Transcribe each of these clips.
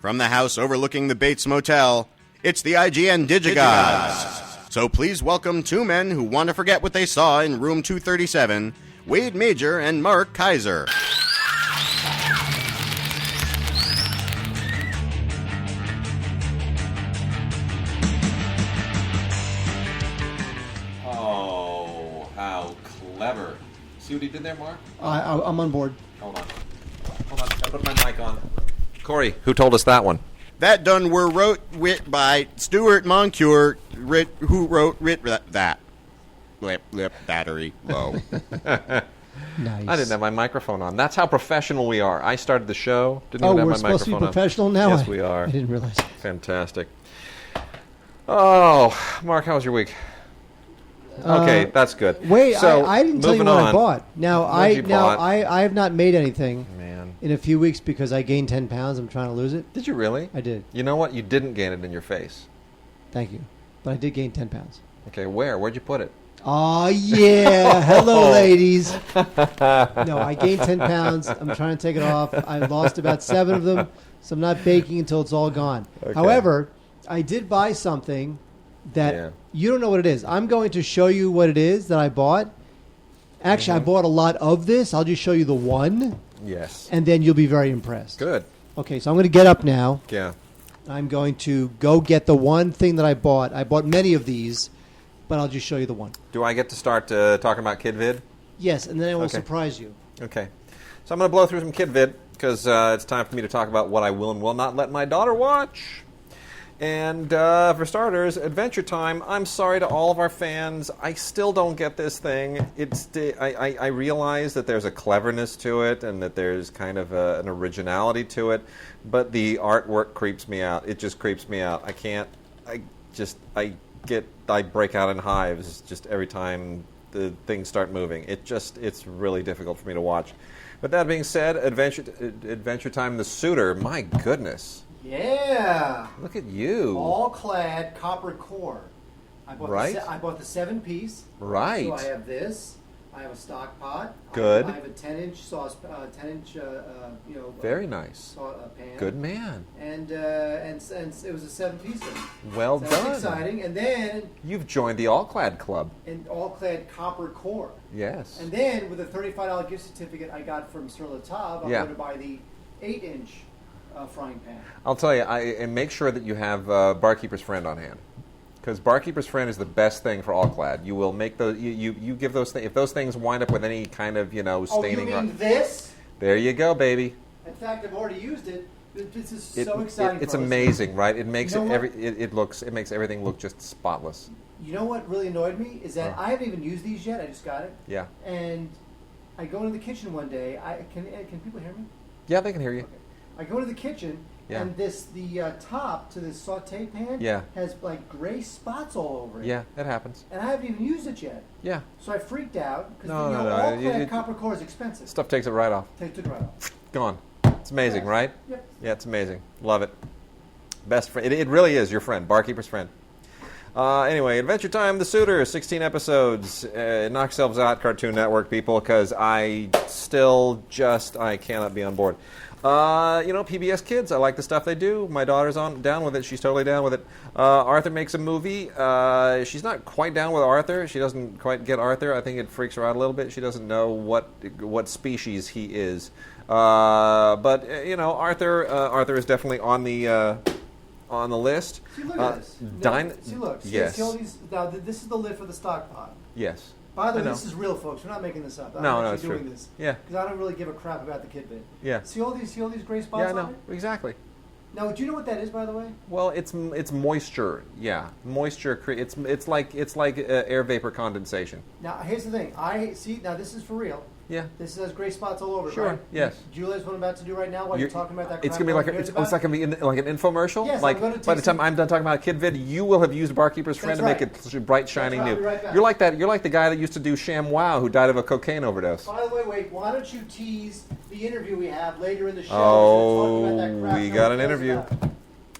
From the house overlooking the Bates Motel, it's the IGN Digigods. So please welcome two men who want to forget what they saw in room 237, Wade Major and Mark Kaiser. Oh, how clever. See what he did there, Mark? I'm on board. Hold on. I'll put my mic on. Corey, who told us that one? That done were wrote wit by Stuart Moncure, who wrote that. Lip battery low. Nice. I didn't have my microphone on. That's how professional we are. I started the show. Didn't even have my microphone on. We're supposed to be professional now? Yes, we are. I didn't realize. Fantastic. Oh, Mark, how was your week? Okay, that's good. Wait, so, I didn't tell you what I bought. Now I have not made anything. Man. In a few weeks because I gained 10 pounds. I'm trying to lose it. Did you really? I did. You know what? You didn't gain it in your face. Thank you. But I did gain 10 pounds. Okay, where? Where'd you put it? Oh, yeah. Hello, ladies. No, I gained 10 pounds. I'm trying to take it off. I lost about 7 of them, so I'm not baking until it's all gone. Okay. However, I did buy something that you don't know what it is. I'm going to show you what it is that I bought. Actually, I bought a lot of this. I'll just show you the one. Yes. And then you'll be very impressed. Good. Okay, so I'm going to get up now. Yeah. I'm going to go get the one thing that I bought. I bought many of these, but I'll just show you the one. Do I get to start talking about KidVid? Yes, and then I will surprise you. Okay. So I'm going to blow through some KidVid because it's time for me to talk about what I will and will not let my daughter watch. And for starters, Adventure Time, I'm sorry to all of our fans. I still don't get this thing. I realize that there's a cleverness to it and that there's kind of an originality to it, but the artwork creeps me out. It just creeps me out. I can't. I break out in hives just every time the things start moving. It's really difficult for me to watch. But that being said, Adventure Time, the Suitor, my goodness. Yeah. Look at you. All clad copper core. I bought I bought the 7-piece. Right. So I have this. I have a stock pot. Good. I have a 10-inch sauce. 10-inch. Very nice. Pan. Good man. And it was a 7-piece. Well so done. That's exciting. And then you've joined the All Clad Club. And All Clad copper core. Yes. And then with a $35 gift certificate I got from Sur La Table, I'm going to buy the 8-inch. Frying pan. I'll tell you, and make sure that you have Barkeeper's Friend on hand, because Barkeeper's Friend is the best thing for All Clad. You will make those. You give those things. If those things wind up with any kind of staining. Oh, you mean this? There you go, baby. In fact, I've already used it. This is so exciting. It's amazing, right? It makes it makes everything look just spotless. You know what really annoyed me is that I haven't even used these yet. I just got it. Yeah. And I go into the kitchen one day. Can people hear me? Yeah, they can hear you. Okay. I go to the kitchen, and the top to this saute pan has like gray spots all over it. Yeah, that happens. And I haven't even used it yet. Yeah. So I freaked out because all clad copper core is expensive. Stuff takes it right off. Takes it right off. Gone. It's amazing, right? Yep. Yeah, it's amazing. Love it. Best friend. It really is your friend, Barkeeper's Friend. Anyway, Adventure Time, The Suitor, 16 episodes. Knock yourselves out, Cartoon Network people, because I cannot be on board. PBS Kids, I like the stuff they do. My daughter's down with it. She's totally down with it. Arthur makes a movie. She's not quite down with Arthur. She doesn't quite get Arthur. I think it freaks her out a little bit. She doesn't know what species he is. But Arthur is definitely on the list. See, look at this. Look. Yes. See all these, now, this is the lid for the stock pot. Yes. By the way, this is real, folks. We're not making this up. I'm actually doing this. Yeah. Because I don't really give a crap about the KidVid. Yeah. See all these gray spots on it? Exactly. Now, do you know what that is, by the way? Well, it's moisture. Yeah, moisture. It's like air vapor condensation. Now, here's the thing. Now this is for real. Yeah. This has gray spots all over it, sure. right? Yes. Do you realize what I'm about to do right now while you're talking about that crap? It's going to be like like an infomercial? Yes, like, I'm going to by the time I'm done talking about KidVid, you will have used Barkeeper's Friend to make it bright, shining new. I'll be right back. You're like that. You're like the guy that used to do ShamWow who died of a cocaine overdose. By the way, wait, why don't you tease the interview we have later in the show? We got an interview.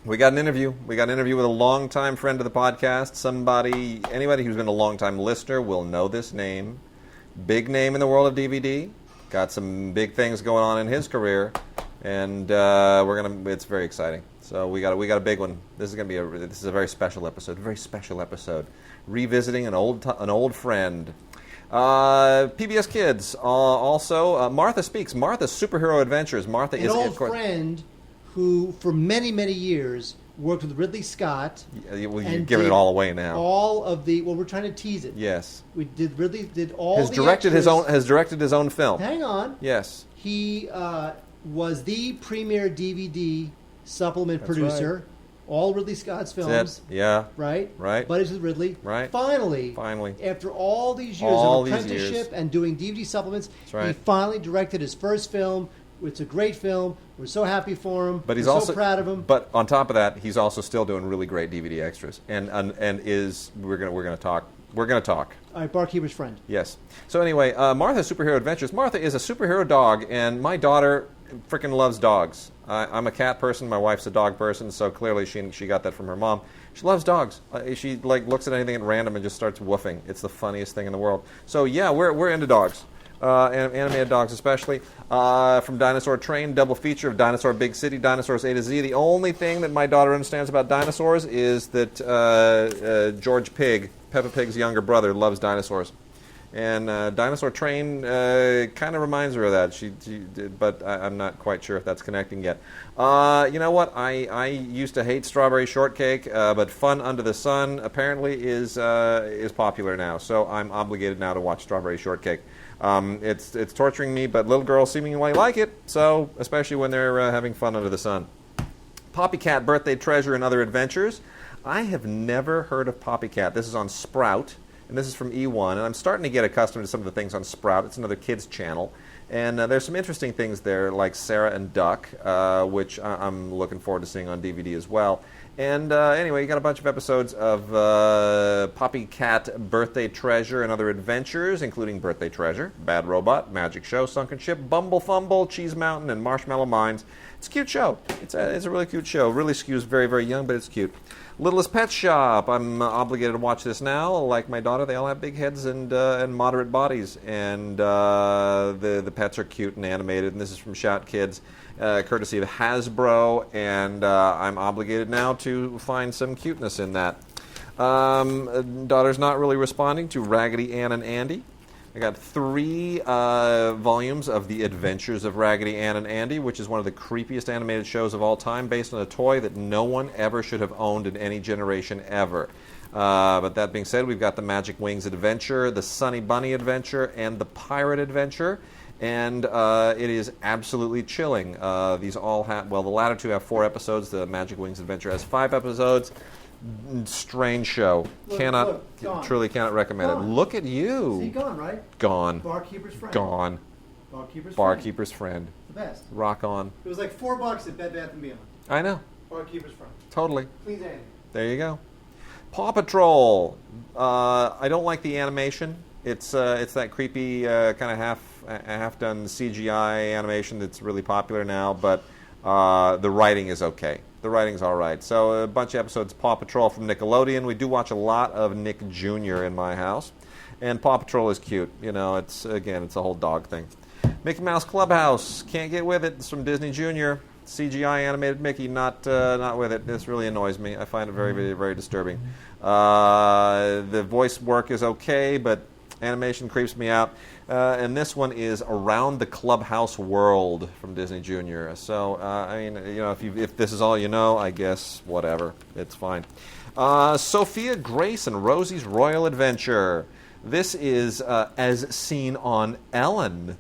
We got an interview. We got an interview with a longtime friend of the podcast. Anybody who's been a longtime listener will know this name. Big name in the world of DVD. got some big things going on in his career, and it's very exciting. So we got a big one. This is a very special episode. Very special episode. Revisiting an old friend. PBS Kids also. Martha Speaks. Martha's Superhero Adventures. Martha is an old friend who, for many, many years, worked with Ridley Scott. You're giving it all away now. All of the we're trying to tease it. Yes. Ridley did all. Has directed his own film. Hang on. Yes. He was the premier DVD supplement That's producer. Right. All Ridley Scott's films. Yeah. Right? Right. Buddies with Ridley. Right. Finally, after all these years of apprenticeship and doing DVD supplements, he finally directed his first film. It's a great film. We're so happy for him. But he's We're also so proud of him. But on top of that, he's also still doing really great DVD extras. And we're gonna talk. We're gonna talk. All right, Barkeeper's Friend. Yes. So anyway, Martha's Superhero Adventures. Martha is a superhero dog, and my daughter freaking loves dogs. I'm a cat person. My wife's a dog person, so clearly she got that from her mom. She loves dogs. She looks at anything at random and just starts woofing. It's the funniest thing in the world. So yeah, we're into dogs. Animated dogs especially. From Dinosaur Train, double feature of Dinosaur Big City, Dinosaurs A to Z. The only thing that my daughter understands about dinosaurs is that George Pig, Peppa Pig's younger brother, loves dinosaurs. And Dinosaur Train kind of reminds her of that. She did, but I'm not quite sure if that's connecting yet. You know what? I used to hate Strawberry Shortcake, but Fun Under the Sun apparently is popular now. So I'm obligated now to watch Strawberry Shortcake. It's torturing me, but little girls seemingly like it. So especially when they're having fun under the sun. Poppycat Birthday Treasure and Other Adventures. I have never heard of Poppycat. This is on Sprout. And this is from E1, and I'm starting to get accustomed to some of the things on Sprout. It's another kids channel, and there's some interesting things there, like Sara and Duck, which I'm looking forward to seeing on DVD as well. And anyway, you got a bunch of episodes of Poppycat Birthday Treasure and Other Adventures, including Birthday Treasure, Bad Robot, Magic Show, Sunken Ship, Bumble Fumble, Cheese Mountain, and Marshmallow Mines. It's a cute show. It's a really cute show. Really skews very, very young, but it's cute. Littlest Pet Shop. I'm obligated to watch this now. Like my daughter, they all have big heads and moderate bodies, and the pets are cute and animated. And this is from Shout Kids, courtesy of Hasbro, and I'm obligated now to find some cuteness in that. Daughter's not really responding to Raggedy Ann and Andy. I got 3 volumes of The Adventures of Raggedy Ann and Andy, which is one of the creepiest animated shows of all time, based on a toy that no one ever should have owned in any generation ever. But that being said, we've got the Magic Wings Adventure, the Sunny Bunny Adventure, and the Pirate Adventure. And it is absolutely chilling. These all have, well, the latter 2 have 4 episodes. The Magic Wings Adventure has 5 episodes. Strange show. Truly cannot recommend it. Look at you. See, gone, right? Gone. Barkeeper's Friend. Gone. Barkeeper's Friend. The best. Rock on. It was like $4 at Bed Bath & Beyond. I know. Barkeeper's Friend. Totally. Clean Andy. There you go. Paw Patrol. I don't like the animation. It's that creepy kind of half done CGI animation that's really popular now, but the writing is okay. The writing's all right. So a bunch of episodes of Paw Patrol from Nickelodeon. We do watch a lot of Nick Jr. in my house, and Paw Patrol is cute. You know, it's a whole dog thing. Mickey Mouse Clubhouse. Can't get with it. It's from Disney Jr. CGI animated Mickey. Not with it. This really annoys me. I find it very, very, very disturbing. The voice work is okay, but animation creeps me out. And this one is Around the Clubhouse World from Disney Jr. So, I mean, you know, if this is all you know, I guess whatever. It's fine. Sophia, Grace, and Rosie's Royal Adventure. This is as seen on Ellen.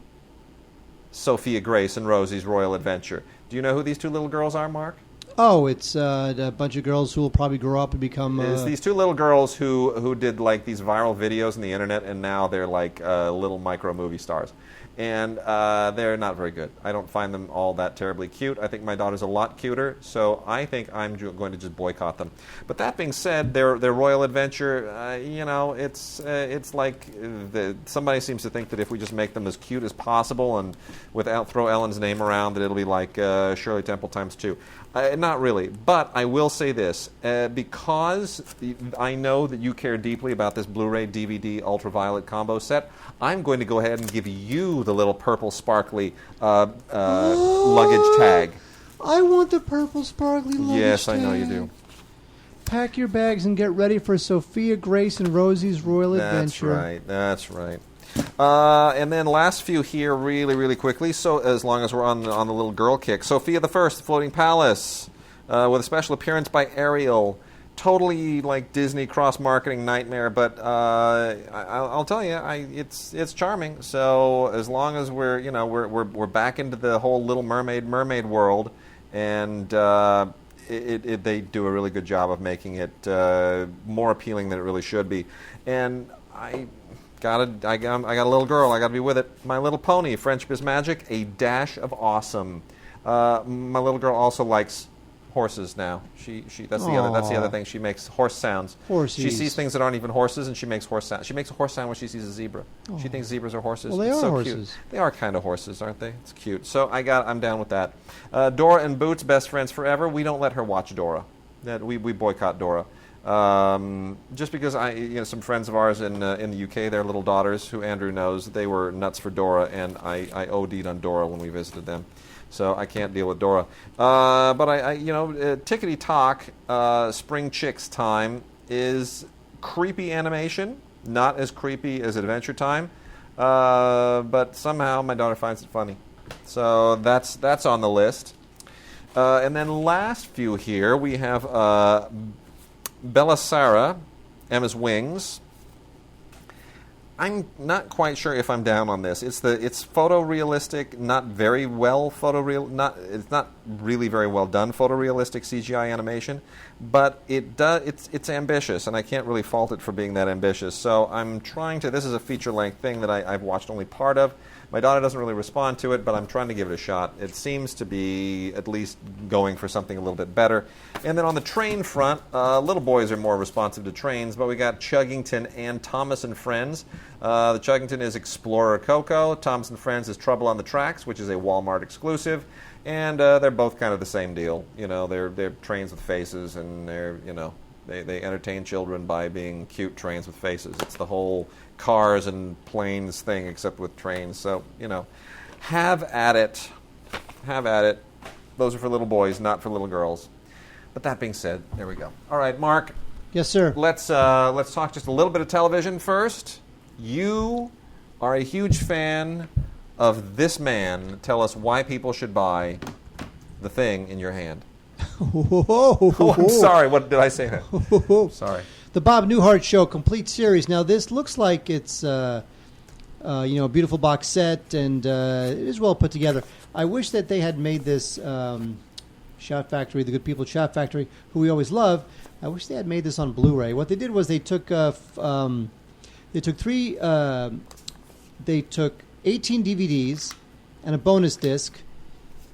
Sophia, Grace, and Rosie's Royal Adventure. Do you know who these 2 little girls are, Mark? Oh, it's a bunch of girls who will probably grow up and become... It's these 2 little girls who did like these viral videos on the internet, and now they're like little micro movie stars. And they're not very good. I don't find them all that terribly cute. I think my daughter's a lot cuter, so I think I'm going to just boycott them. But that being said, their Royal Adventure, you know, it's like somebody seems to think that if we just make them as cute as possible and throw Ellen's name around, that it'll be like Shirley Temple times 2. Not really, but I will say this. Because I know that you care deeply about this Blu-ray DVD ultraviolet combo set, I'm going to go ahead and give you the little purple sparkly luggage tag. I want the purple sparkly luggage Yes, tag. I know you do. Pack your bags and get ready for Sophia, Grace, and Rosie's Royal Adventure. That's right. And then last few here, really, really quickly. So as long as we're on the little girl kick, Sophia the First, Floating Palace, with a special appearance by Ariel. Totally like Disney cross-marketing nightmare, but I'll tell you, it's charming. So as long as we're back into the whole Little Mermaid world, and they do a really good job of making it more appealing than it really should be. And I got a little girl. I got to be with it. My Little Pony, Friendship is Magic, a dash of awesome. My little girl also likes horses now. That's the other thing. She makes horse sounds. Horsies. She sees things that aren't even horses, and she makes horse sounds. She makes a horse sound when she sees a zebra. Oh. She thinks zebras are horses. Well, they it's are so horses. Cute. They are kind of horses, aren't they? It's cute. So I'm down with that. Dora and Boots, best friends forever. We don't let her watch Dora. We boycott Dora. Just because some friends of ours in the UK, their little daughters, who Andrew knows, they were nuts for Dora, and I OD'd on Dora when we visited them. So I can't deal with Dora. But Tickety Tock, Spring Chicks Time is creepy animation, not as creepy as Adventure Time, but somehow my daughter finds it funny. So that's on the list. And then last few here, we have Bella Sara, Emma's Wings. I'm not quite sure if I'm down on this. It's photorealistic, not very well it's not really very well done photorealistic CGI animation, but it's ambitious, and I can't really fault it for being that ambitious. So I'm trying to. This is a feature-length thing that I've watched only part of. My daughter doesn't really respond to it, but I'm trying to give it a shot. It seems to be at least going for something a little bit better. And then on the train front, little boys are more responsive to trains, but we got Chuggington and Thomas and Friends. The Chuggington is Explorer Koko. Thomas and Friends is Trouble on the Tracks, which is a Walmart exclusive. And they're both kind of the same deal. They're trains with faces, and they entertain children by being cute trains with faces. It's the whole cars and planes thing, except with trains. So, have at it. Have at it. Those are for little boys, not for little girls. But that being said, there we go. All right, Mark. Yes, sir. Let's talk just a little bit of television first. You are a huge fan of this man. Tell us why people should buy the thing in your hand. Oh, I'm sorry. What did I say that? Sorry. The Bob Newhart Show complete series. Now, this looks like it's a beautiful box set, and it is well put together. I wish that they had made this Shout Factory, the good people at Shout Factory, who we always love. I wish they had made this on Blu-ray. What they did was they took 18 DVDs and a bonus disc,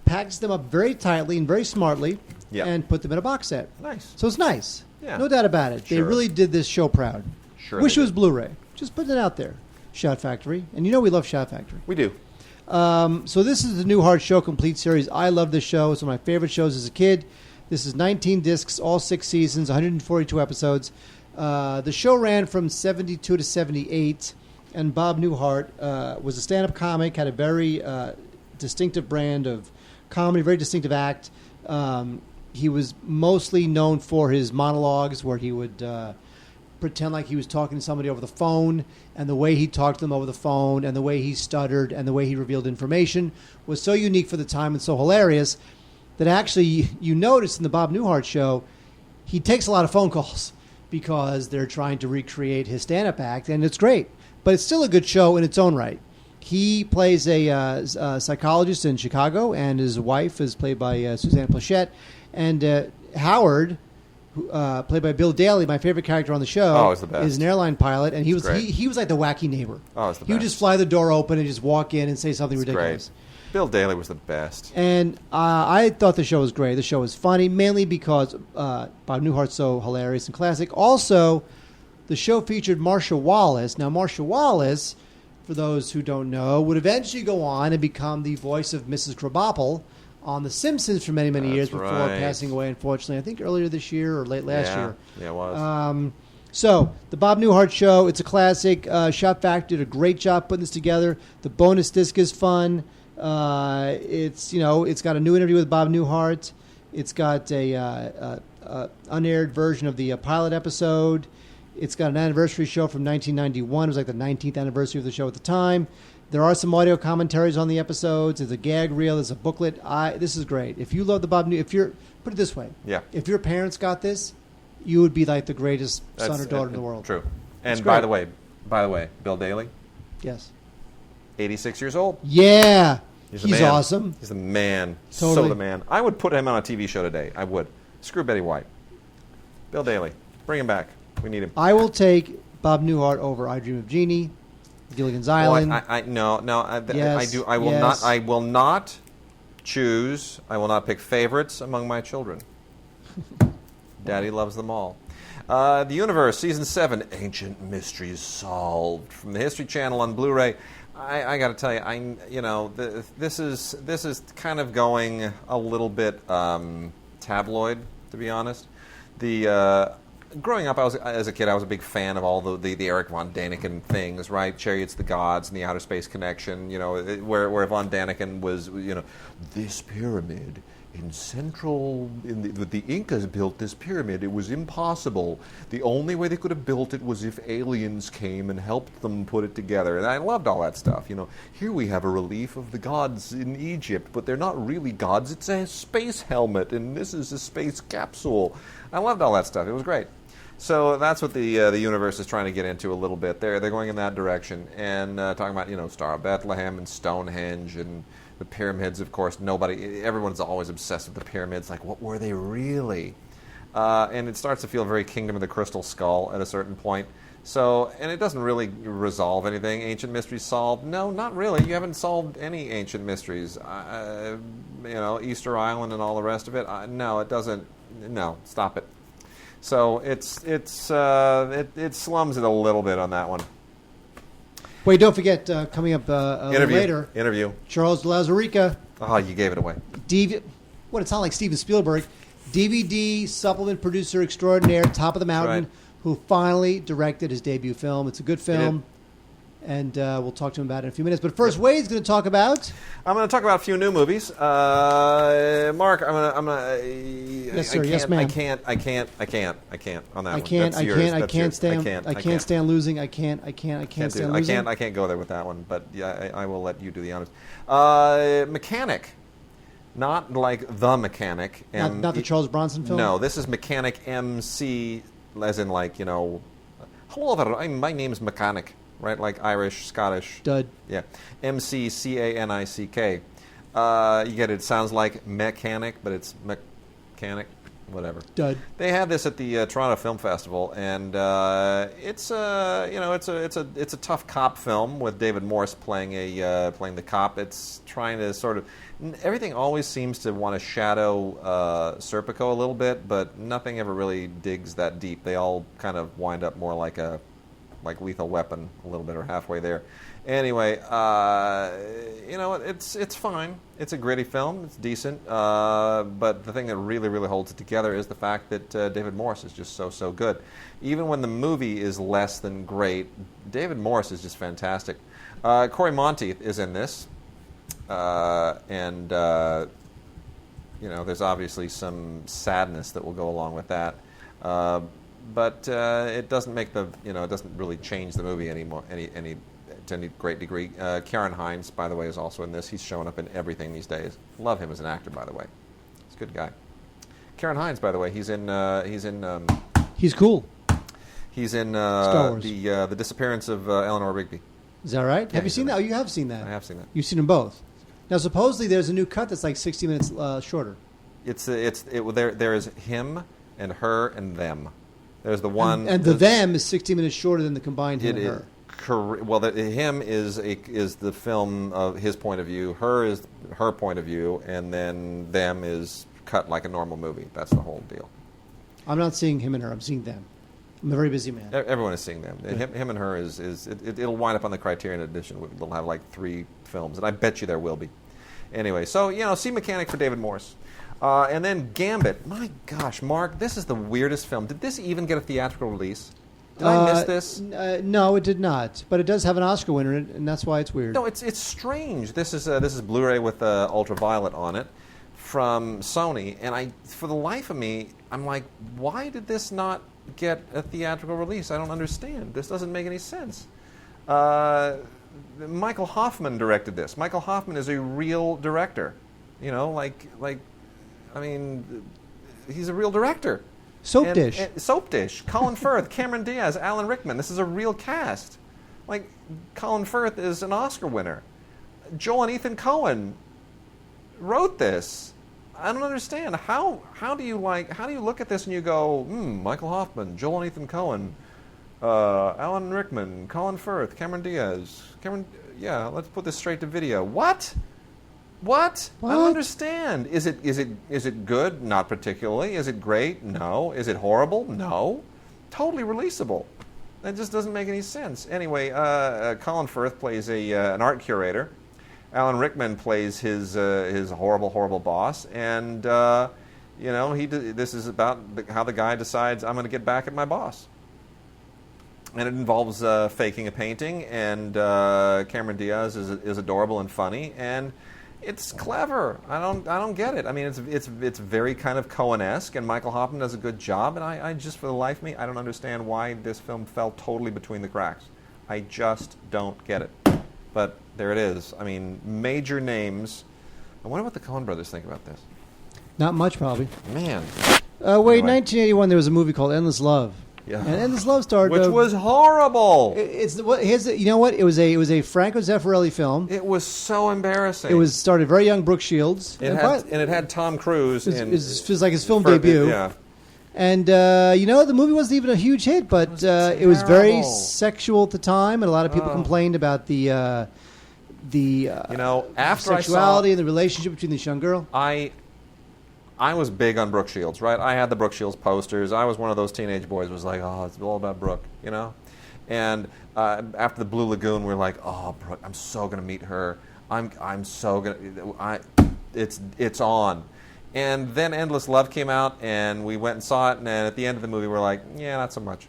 packaged them up very tightly and very smartly, and put them in a box set. Nice. So it's nice. Yeah. No doubt about it. Sure. They really did this show proud. Sure. Wish it was Blu-ray. Just putting it out there. Shout Factory. And we love Shout Factory. We do. So this is the Newhart Show complete series. I love this show. It's one of my favorite shows as a kid. This is 19 discs, all 6 seasons, 142 episodes. The show ran from 72 to 78, and Bob Newhart was a stand-up comic, had a very distinctive brand of comedy, very distinctive act. He was mostly known for his monologues, where he would pretend like he was talking to somebody over the phone, and the way he talked to them over the phone, and the way he stuttered, and the way he revealed information was so unique for the time and so hilarious that actually you notice in the Bob Newhart Show, he takes a lot of phone calls because they're trying to recreate his stand-up act, and it's great. But it's still a good show in its own right. He plays a psychologist in Chicago, and his wife is played by Suzanne Plachette. And Howard, played by Bill Daly, my favorite character on the show, is the best. Is an airline pilot, and he was like the wacky neighbor. Oh, it's the best. He would just fly the door open and just walk in and say something ridiculous. Great. Bill Daly was the best. And I thought the show was great. The show was funny, mainly because Bob Newhart's so hilarious and classic. Also, the show featured Marcia Wallace. Now, Marcia Wallace, for those who don't know, would eventually go on and become the voice of Mrs. Krabappel on The Simpsons for many, many That's years before right. passing away, unfortunately. I think earlier this year or late last year. Yeah, it was. So, the Bob Newhart Show, it's a classic. Shout Factory did a great job putting this together. The bonus disc is fun. It's got a new interview with Bob Newhart. It's got a unaired version of the pilot episode. It's got an anniversary show from 1991. It was like the 19th anniversary of the show at the time. There are some audio commentaries on the episodes. There's a gag reel. There's a booklet. This is great. If you love the Bob Newhart, put it this way. Yeah. If your parents got this, you would be like the greatest son or daughter in the world. True. And It's by great. the way, Bill Daly, Yes. 86 years old. Yeah. He's He's the man. awesome. He's the man. Totally. So the man. I would put him on a TV show today. I would. Screw Betty White. Bill Daly. Bring him back. We need him. I will take Bob Newhart over I Dream of Jeannie, Gilligan's Island. No. Yes, I do. I will yes. not. I will not choose. I will not pick favorites among my children. Daddy loves them all. The Universe, Season 7, Ancient Mysteries Solved, from the History Channel on Blu-ray. I got to tell you, this is kind of going a little bit tabloid, to be honest. Growing up, as a kid, I was a big fan of all the Eric Von Däniken things, right? Chariots of the Gods and the Outer Space Connection, where Von Däniken was, this pyramid the Incas built this pyramid. It was impossible. The only way they could have built it was if aliens came and helped them put it together. And I loved all that stuff. Here we have a relief of the gods in Egypt, but they're not really gods. It's a space helmet, and this is a space capsule. I loved all that stuff. It was great. So that's what the universe is trying to get into a little bit. They're going in that direction and talking about Star of Bethlehem and Stonehenge and the pyramids. Of course, everyone's always obsessed with the pyramids. Like, what were they really? And it starts to feel very Kingdom of the Crystal Skull at a certain point. So, and it doesn't really resolve anything. Ancient mysteries solved? No, not really. You haven't solved any ancient mysteries. Easter Island and all the rest of it. No, it doesn't. No, stop it. So it slums it a little bit on that one. Wait, don't forget, coming up a little later, Interview. Charles de Lauzirika. Oh, you gave it away. It's not like Steven Spielberg. DVD supplement producer extraordinaire, top of the mountain, right. who finally directed his debut film. It's a good film, and we'll talk to him about it in a few minutes. But first, Wade's going to talk about... I'm going to talk about a few new movies. Mark, I'm going to... Yes, sir. Yes, ma'am. I can't on that one. I can't stand losing. I can't stand losing. I can't go there with that one, but yeah, I will let you do the honors. Mechanic. Not like The Mechanic. Not the Charles Bronson film? No, this is Mechanic MC, as in like, hello there, my name's Mechanic, right? Like Irish, Scottish. Dud. Yeah. MCCANICK. You get it sounds like mechanic, but it's mechanic, whatever. Dud. They had this at the Toronto Film Festival, and it's a tough cop film with David Morse playing the cop. It's trying to sort of everything always seems to want to shadow Serpico a little bit, but nothing ever really digs that deep. They all kind of wind up more like Lethal Weapon a little bit or halfway there. Anyway, it's fine. It's a gritty film. It's decent. But the thing that really, really holds it together is the fact that David Morse is just so good. Even when the movie is less than great, David Morse is just fantastic. Corey Monteith is in this. There's obviously some sadness that will go along with that. But it doesn't make it doesn't really change the movie anymore, to any great degree. Karen Hines, by the way, is also in this. He's showing up in everything these days. Love him as an actor, by the way. He's a good guy. Karen Hines, by the way, he's cool. He's in Star Wars. The Disappearance of Eleanor Rigby. Is that right? Yeah, have you seen that? Oh, you have seen that. I have seen that. You've seen them both. Now, supposedly there's a new cut that's like 60 minutes shorter. There is him and her and them. There's the one, and the them is 60 minutes shorter than the combined him and her. Well, him is the film of his point of view. Her is her point of view, and then them is cut like a normal movie. That's the whole deal. I'm not seeing him and her. I'm seeing them. I'm a very busy man. Everyone is seeing them. Him and her it'll wind up on the Criterion edition. We'll have like 3 films, and I bet you there will be. Anyway, so, see Mechanic for David Morse. And then Gambit. My gosh, Mark, this is the weirdest film. Did this even get a theatrical release? Did I miss this? No, it did not. But it does have an Oscar winner in it, and that's why it's weird. No, it's strange. This is Blu-ray with ultraviolet on it from Sony, and for the life of me, I'm like, why did this not get a theatrical release? I don't understand. This doesn't make any sense. Michael Hoffman directed this. Michael Hoffman is a real director. He's a real director. Soap dish. Soap dish. Colin Firth, Cameron Diaz, Alan Rickman. This is a real cast. Like, Colin Firth is an Oscar winner. Joel and Ethan Coen wrote this. I don't understand. How do you look at this and you go, Michael Hoffman, Joel and Ethan Coen, Alan Rickman, Colin Firth, Cameron Diaz. Let's put this straight to video. What? I don't understand. Is it good? Not particularly. Is it great? No. Is it horrible? No. Totally releasable. That just doesn't make any sense. Anyway, Colin Firth plays an art curator. Alan Rickman plays his horrible boss, and this is about how the guy decides, I'm going to get back at my boss. And it involves faking a painting, and Cameron Diaz is adorable and funny, and it's clever. I don't get it. I mean, it's very kind of Coen-esque, and Michael Hoffman does a good job. And I just, for the life of me, I don't understand why this film fell totally between the cracks. I just don't get it. But there it is. I mean, major names. I wonder what the Coen brothers think about this. Not much, probably. Man. Anyway. 1981, there was a movie called Endless Love. Yeah. And Endless Love starred... Which was horrible. You know what? It was a Franco Zeffirelli film. It was so embarrassing. It was started very young Brooke Shields. It had Tom Cruise. It was like his film debut. Yeah. And, the movie wasn't even a huge hit, but it was very sexual at the time, and a lot of people complained about the after sexuality and the relationship between this young girl. I was big on Brooke Shields, right? I had the Brooke Shields posters. I was one of those teenage boys who was like, oh, it's all about Brooke, And after the Blue Lagoon, we were like, oh, Brooke, I'm so going to meet her. I'm so going to... It's on. And then Endless Love came out, and we went and saw it, and then at the end of the movie, we're like, yeah, not so much.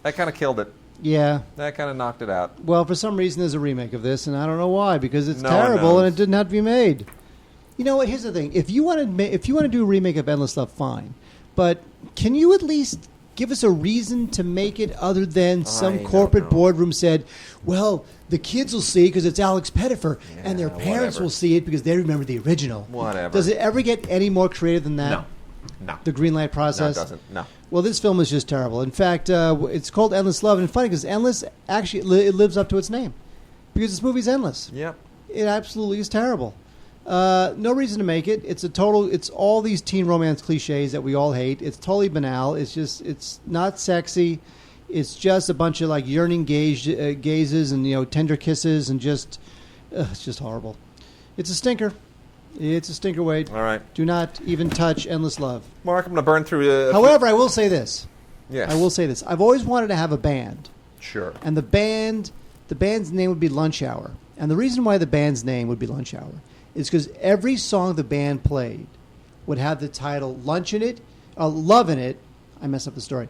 That kind of killed it. Yeah. That kind of knocked it out. Well, for some reason, there's a remake of this, and I don't know why, because it's terrible, and it didn't have to be made. You know what? Here's the thing. If you want to do a remake of Endless Love, fine. But can you at least give us a reason to make it other than some corporate boardroom said, well, the kids will see because it's Alex Pettyfer, and their parents will see it because they remember the original. Whatever. Does it ever get any more creative than that? No. The green light process? No, it doesn't. No. Well, this film is just terrible. In fact, it's called Endless Love, and it's funny because Endless, actually, it lives up to its name because this movie's endless. Yep. It absolutely is terrible. No reason to make it. It's all these teen romance cliches that we all hate. It's totally banal. It's not sexy. It's just a bunch of like yearning gazes and tender kisses and it's just horrible. It's a stinker. It's a stinker, Wade. All right. Do not even touch Endless Love. Mark, I'm going to burn through... However, I will say this. Yes. I will say this. I've always wanted to have a band. Sure. And the band's name would be Lunch Hour. And the reason why the band's name would be Lunch Hour is because every song the band played would have the title Lunch in it, Love in it. I messed up the story.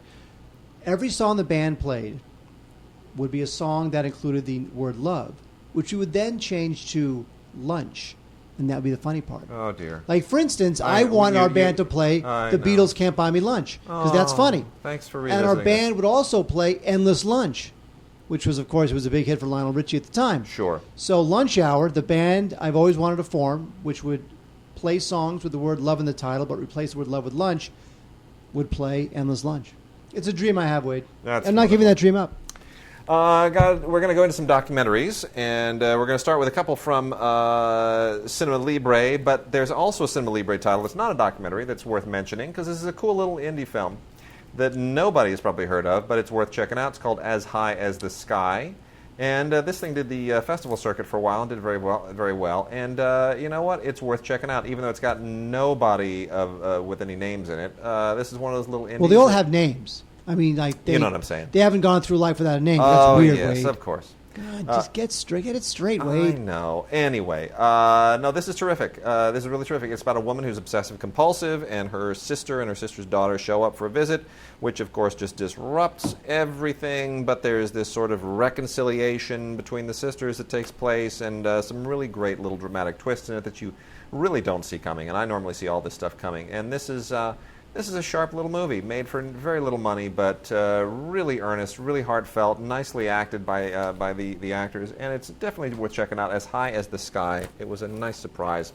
Every song the band played would be a song that included the word love, which you would then change to lunch. And that would be the funny part. Oh, dear. Like, for instance, I want our band to play The Beatles Can't Buy Me Lunch, because that's funny. Thanks for revisiting. And our band would also play Endless Lunch, which was, of course, was a big hit for Lionel Richie at the time. Sure. So Lunch Hour, the band I've always wanted to form, which would play songs with the word love in the title, but replace the word love with lunch, would play Endless Lunch. It's a dream I have, Wade. I'm not giving that dream up. We're going to go into some documentaries, and we're going to start with a couple from Cinema Libre, but there's also a Cinema Libre title that's not a documentary that's worth mentioning, because this is a cool little indie film that nobody has probably heard of, but it's worth checking out. It's called As High as the Sky, and this thing did the festival circuit for a while and did very well. And you know what? It's worth checking out, even though it's got nobody with any names in it. This is one of those little indies. Well, they all have names. I mean, like you know what I'm saying. They haven't gone through life without a name. Oh, that's weird, yes, Wade. of course. God, just get it straight, I Wade. know. Anyway, no, this is terrific. This is really terrific. It's about a woman who's obsessive-compulsive, and her sister and her sister's daughter show up for a visit, which, of course, just disrupts everything. But there's this sort of reconciliation between the sisters that takes place, and some really great little dramatic twists in it that you really don't see coming. And I normally see all this stuff coming. And this is a sharp little movie made for very little money, but really earnest, really heartfelt, nicely acted by the actors, and it's definitely worth checking out. As High as the Sky. It was a nice surprise.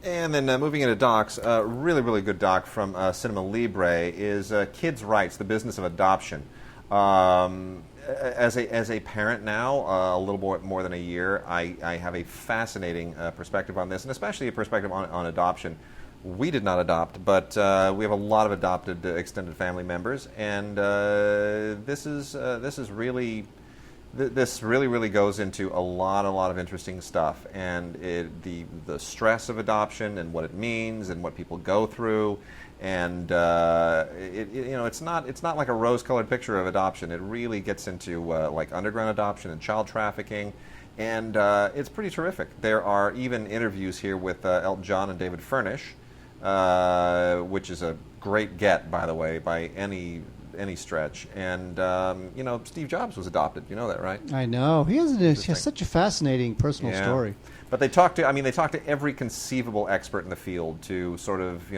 And then moving into docs, really, really good doc from Cinema Libre is Kids' Rights, the Business of Adoption. As a parent now, a little more than a year, I have a fascinating perspective on this, and especially a perspective on adoption. We did not adopt, but we have a lot of adopted extended family members, and this really goes into a lot of interesting stuff, and the stress of adoption and what it means and what people go through, and it's not like a rose-colored picture of adoption. It really gets into like underground adoption and child trafficking. And it's pretty terrific. There are even interviews here with Elton John and David Furnish, which is a great get, by the way, by any stretch. And Steve Jobs was adopted. You know that, right? I know. He has such a fascinating personal story. But they talk to every conceivable expert in the field to sort of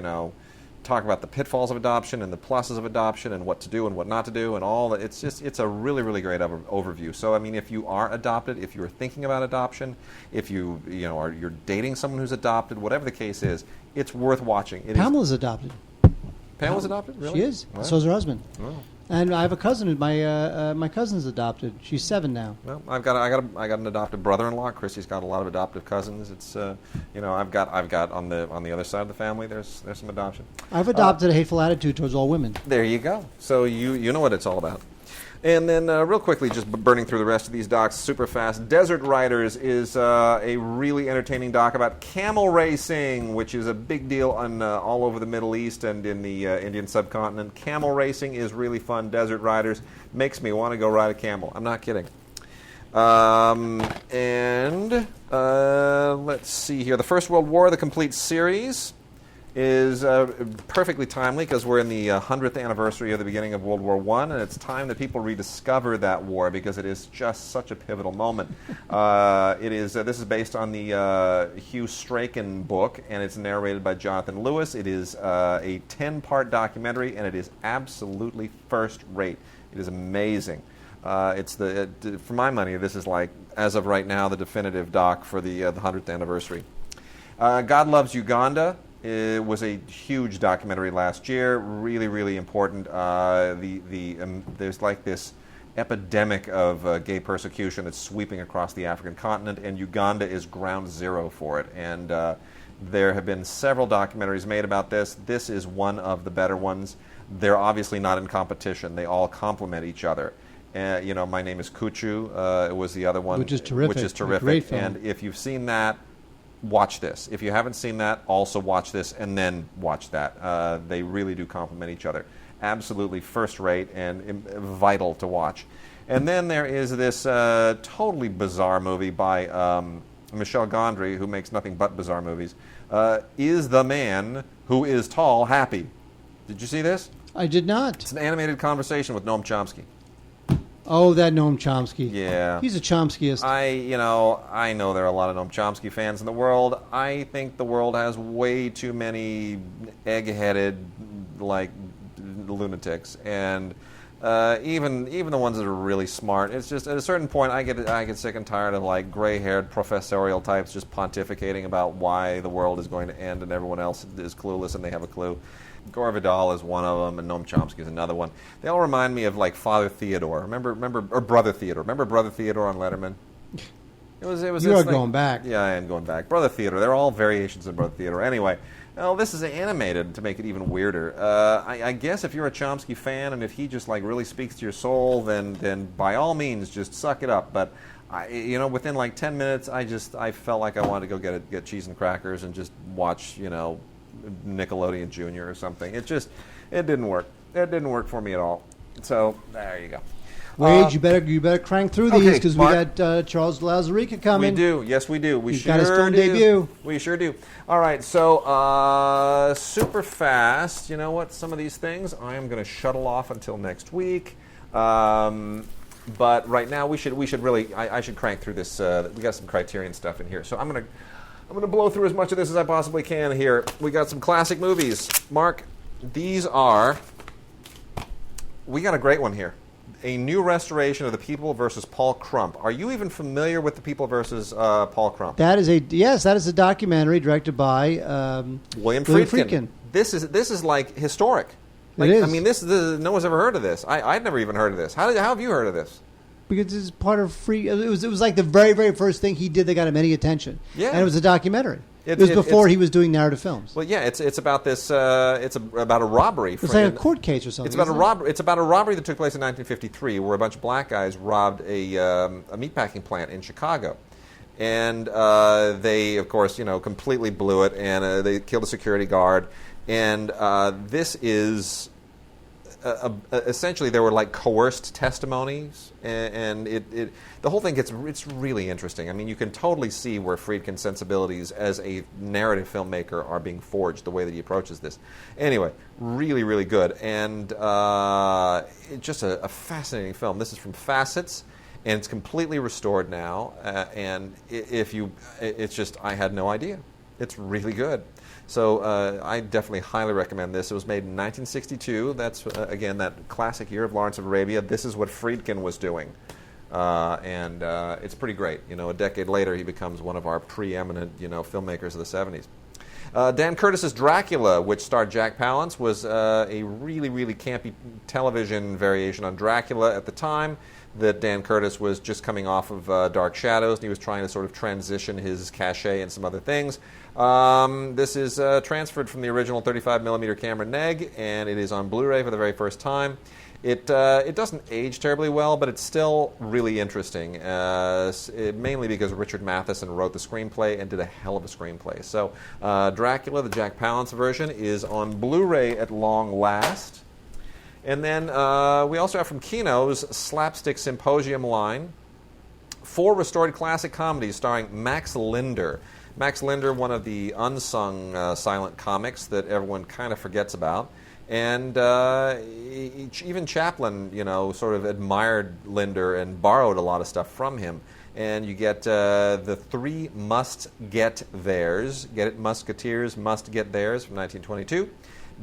talk about the pitfalls of adoption and the pluses of adoption and what to do and what not to do and all that. It's a really, really great overview. So if you are adopted, if you're thinking about adoption, if you're dating someone who's adopted, whatever the case is, it's worth watching. Pamela's adopted. Pamela's adopted? Really? She is. What? So's her husband. Oh. And I have a cousin. My cousin's adopted. She's 7 now. Well, I got an adopted brother-in-law. Chrissy's got a lot of adoptive cousins. It's I've got on the other side of the family. There's some adoption. I've adopted a hateful attitude towards all women. There you go. So you know what it's all about. And then real quickly, just burning through the rest of these docs super fast, Desert Riders is a really entertaining doc about camel racing, which is a big deal all over the Middle East and in the Indian subcontinent. Camel racing is really fun. Desert Riders makes me want to go ride a camel. I'm not kidding. Let's see here. The First World War, the complete series, is perfectly timely because we're in the 100th anniversary of the beginning of World War I, and it's time that people rediscover that war because it is just such a pivotal moment. This is based on the Hugh Strachan book, and it's narrated by Jonathan Lewis. It is a 10-part documentary, and it is absolutely first-rate. It is amazing. For my money, this is like, as of right now, the definitive doc for the 100th anniversary. God Loves Uganda. It was a huge documentary last year, really, really important. There's like this epidemic of gay persecution that's sweeping across the African continent, and Uganda is ground zero for it. And there have been several documentaries made about this. This is one of the better ones. They're obviously not in competition. They all complement each other. My Name is Kuchu was the other one. Which is terrific. A great film. And if you've seen that, watch this. If you haven't seen that, also watch this and then watch that. They really do complement each other. Absolutely first rate and vital to watch. And then there is this totally bizarre movie by Michel Gondry, who makes nothing but bizarre movies. Is the Man Who Is Tall Happy? Did you see this? I did not. It's an animated conversation with Noam Chomsky. Oh, that Noam Chomsky. Yeah. He's a Chomskyist. I know there are a lot of Noam Chomsky fans in the world. I think the world has way too many egg-headed, lunatics. And even the ones that are really smart, it's just, at a certain point, I get sick and tired of, gray-haired professorial types just pontificating about why the world is going to end and everyone else is clueless and they have a clue. Gore Vidal is one of them, and Noam Chomsky is another one. They all remind me of Father Theodore. Or Brother Theodore. Remember Brother Theodore on Letterman? You are going back. Yeah, I am going back. Brother Theodore. They're all variations of Brother Theodore. Anyway, this is animated to make it even weirder. I guess if you're a Chomsky fan and if he just really speaks to your soul, then by all means just suck it up. But within 10 minutes, I felt like I wanted to go get cheese and crackers and just watch Nickelodeon Jr. or something. It didn't work. It didn't work for me at all. So there you go. Wade, you better crank through these okay, because we Mark. got Charles de Lauzirika coming. We do. Yes, we do. We He's sure got his film do. debut. We sure do. All right, so super fast. You know what? Some of these things I am going to shuttle off until next week. But right now we should really. I should crank through this. We got some Criterion stuff in here, so I'm gonna blow through as much of this as I possibly can here. We got some classic movies. Mark, these are. We got a great one here. A new restoration of The People versus Paul Crump. Are you even familiar with The People versus Paul Crump? That is a documentary directed by William Friedkin. Friedkin. This is like historic. Like, It is. I mean, this no one's ever heard of this. I'd never even heard of this. How have you heard of this? Because it's part of free. It was like the very, very first thing he did that got him any attention. Yeah. And it was a documentary. It was before he was doing narrative films. Well, yeah, it's about this. About a robbery. It's like a court case or something. It's about a robbery. It's about a robbery that took place in 1953, where a bunch of black guys robbed a meatpacking plant in Chicago, and they, of course, completely blew it, and they killed a security guard. And this is essentially there were like coerced testimonies, and the whole thing it's really interesting. I mean, you can totally see where Friedkin's sensibilities as a narrative filmmaker are being forged, the way that he approaches this. Anyway, really, really good, and just a fascinating film. This is from Facets, and it's completely restored now. And it's just I had no idea. It's really good. So I definitely highly recommend this. It was made in 1962. That's, again, that classic year of Lawrence of Arabia. This is what Friedkin was doing. And it's pretty great. A decade later, he becomes one of our preeminent, filmmakers of the 70s. Dan Curtis's Dracula, which starred Jack Palance, was a really, really campy television variation on Dracula at the time. That Dan Curtis was just coming off of Dark Shadows, and he was trying to sort of transition his cachet and some other things. This is transferred from the original 35mm camera neg, and it is on Blu-ray for the very first time. It doesn't age terribly well, but it's still really interesting, mainly because Richard Matheson wrote the screenplay and did a hell of a screenplay. So Dracula, the Jack Palance version, is on Blu-ray at long last. And then we also have from Kino's Slapstick Symposium line 4 restored classic comedies starring Max Linder. Max Linder, one of the unsung silent comics that everyone kind of forgets about. And even Chaplin, sort of admired Linder and borrowed a lot of stuff from him. And you get the 3 Must Get Theirs. Get it? Musketeers Must Get Theirs from 1922.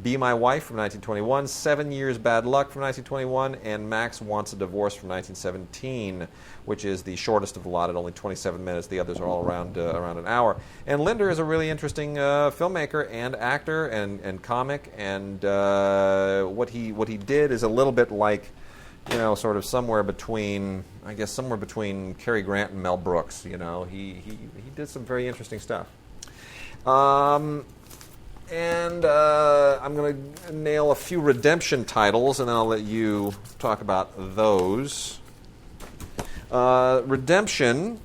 Be My Wife from 1921, 7 Years Bad Luck from 1921, and Max Wants a Divorce from 1917, which is the shortest of the lot at only 27 minutes. The others are all around an hour. And Linder is a really interesting filmmaker and actor and comic, and what he did is a little bit like, sort of somewhere between Cary Grant and Mel Brooks. He did some very interesting stuff. And I'm going to nail a few redemption titles, and then I'll let you talk about those. Redemption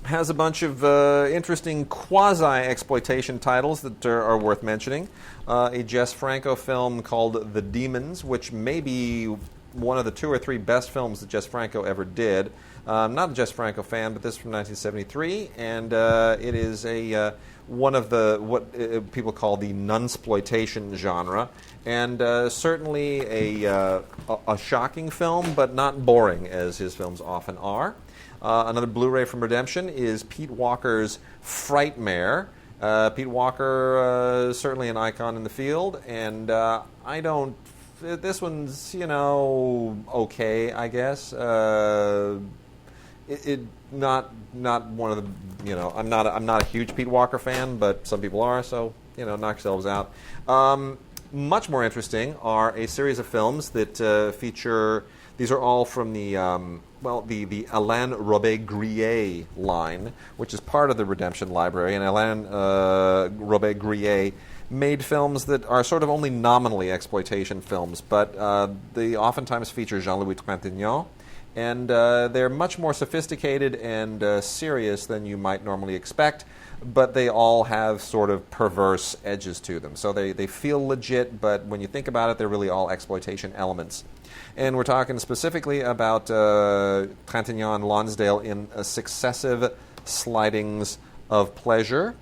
has a bunch of interesting quasi-exploitation titles that are worth mentioning. A Jess Franco film called The Demons, which may be one of the 2 or 3 best films that Jess Franco ever did. I'm not a Jess Franco fan, but this is from 1973, and it is one of what people call the nunsploitation genre, and certainly a shocking film, but not boring as his films often are. Another Blu-ray from Redemption is Pete Walker's Frightmare. Pete Walker certainly an icon in the field, and this one's okay, I guess. Not one of the I'm not a huge Pete Walker fan, but some people are, so knock yourselves out. Much more interesting are a series of films that feature. These are all from the Alain Robbe-Grillet line, which is part of the Redemption Library, and Alain Robbe-Grillet made films that are sort of only nominally exploitation films, but they oftentimes feature Jean-Louis Trintignant And they're much more sophisticated and serious than you might normally expect, but they all have sort of perverse edges to them. So they feel legit, but when you think about it, they're really all exploitation elements. And we're talking specifically about Trintignant and Lonsdale in successive slidings of pleasure.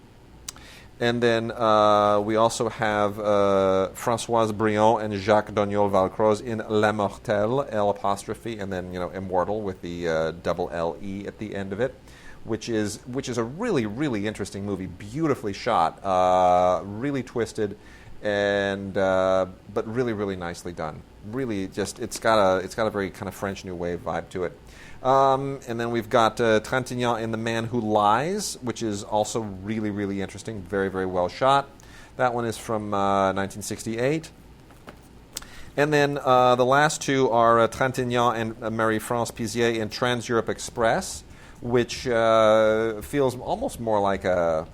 And then we also have Françoise Brion and Jacques Doniol-Valcroze in La Mortelle, L apostrophe, and then Immortal with the double L-E at the end of it, which is a really, really interesting movie, beautifully shot, really twisted, and but really, really nicely done. Really, just it's got a very kind of French New Wave vibe to it. And then we've got Trintignant in The Man Who Lies, which is also really, really interesting, very, very well shot. That one is from 1968. And then the last two are Trintignant and Marie-France Pizier in Trans-Europe Express, which feels almost more like a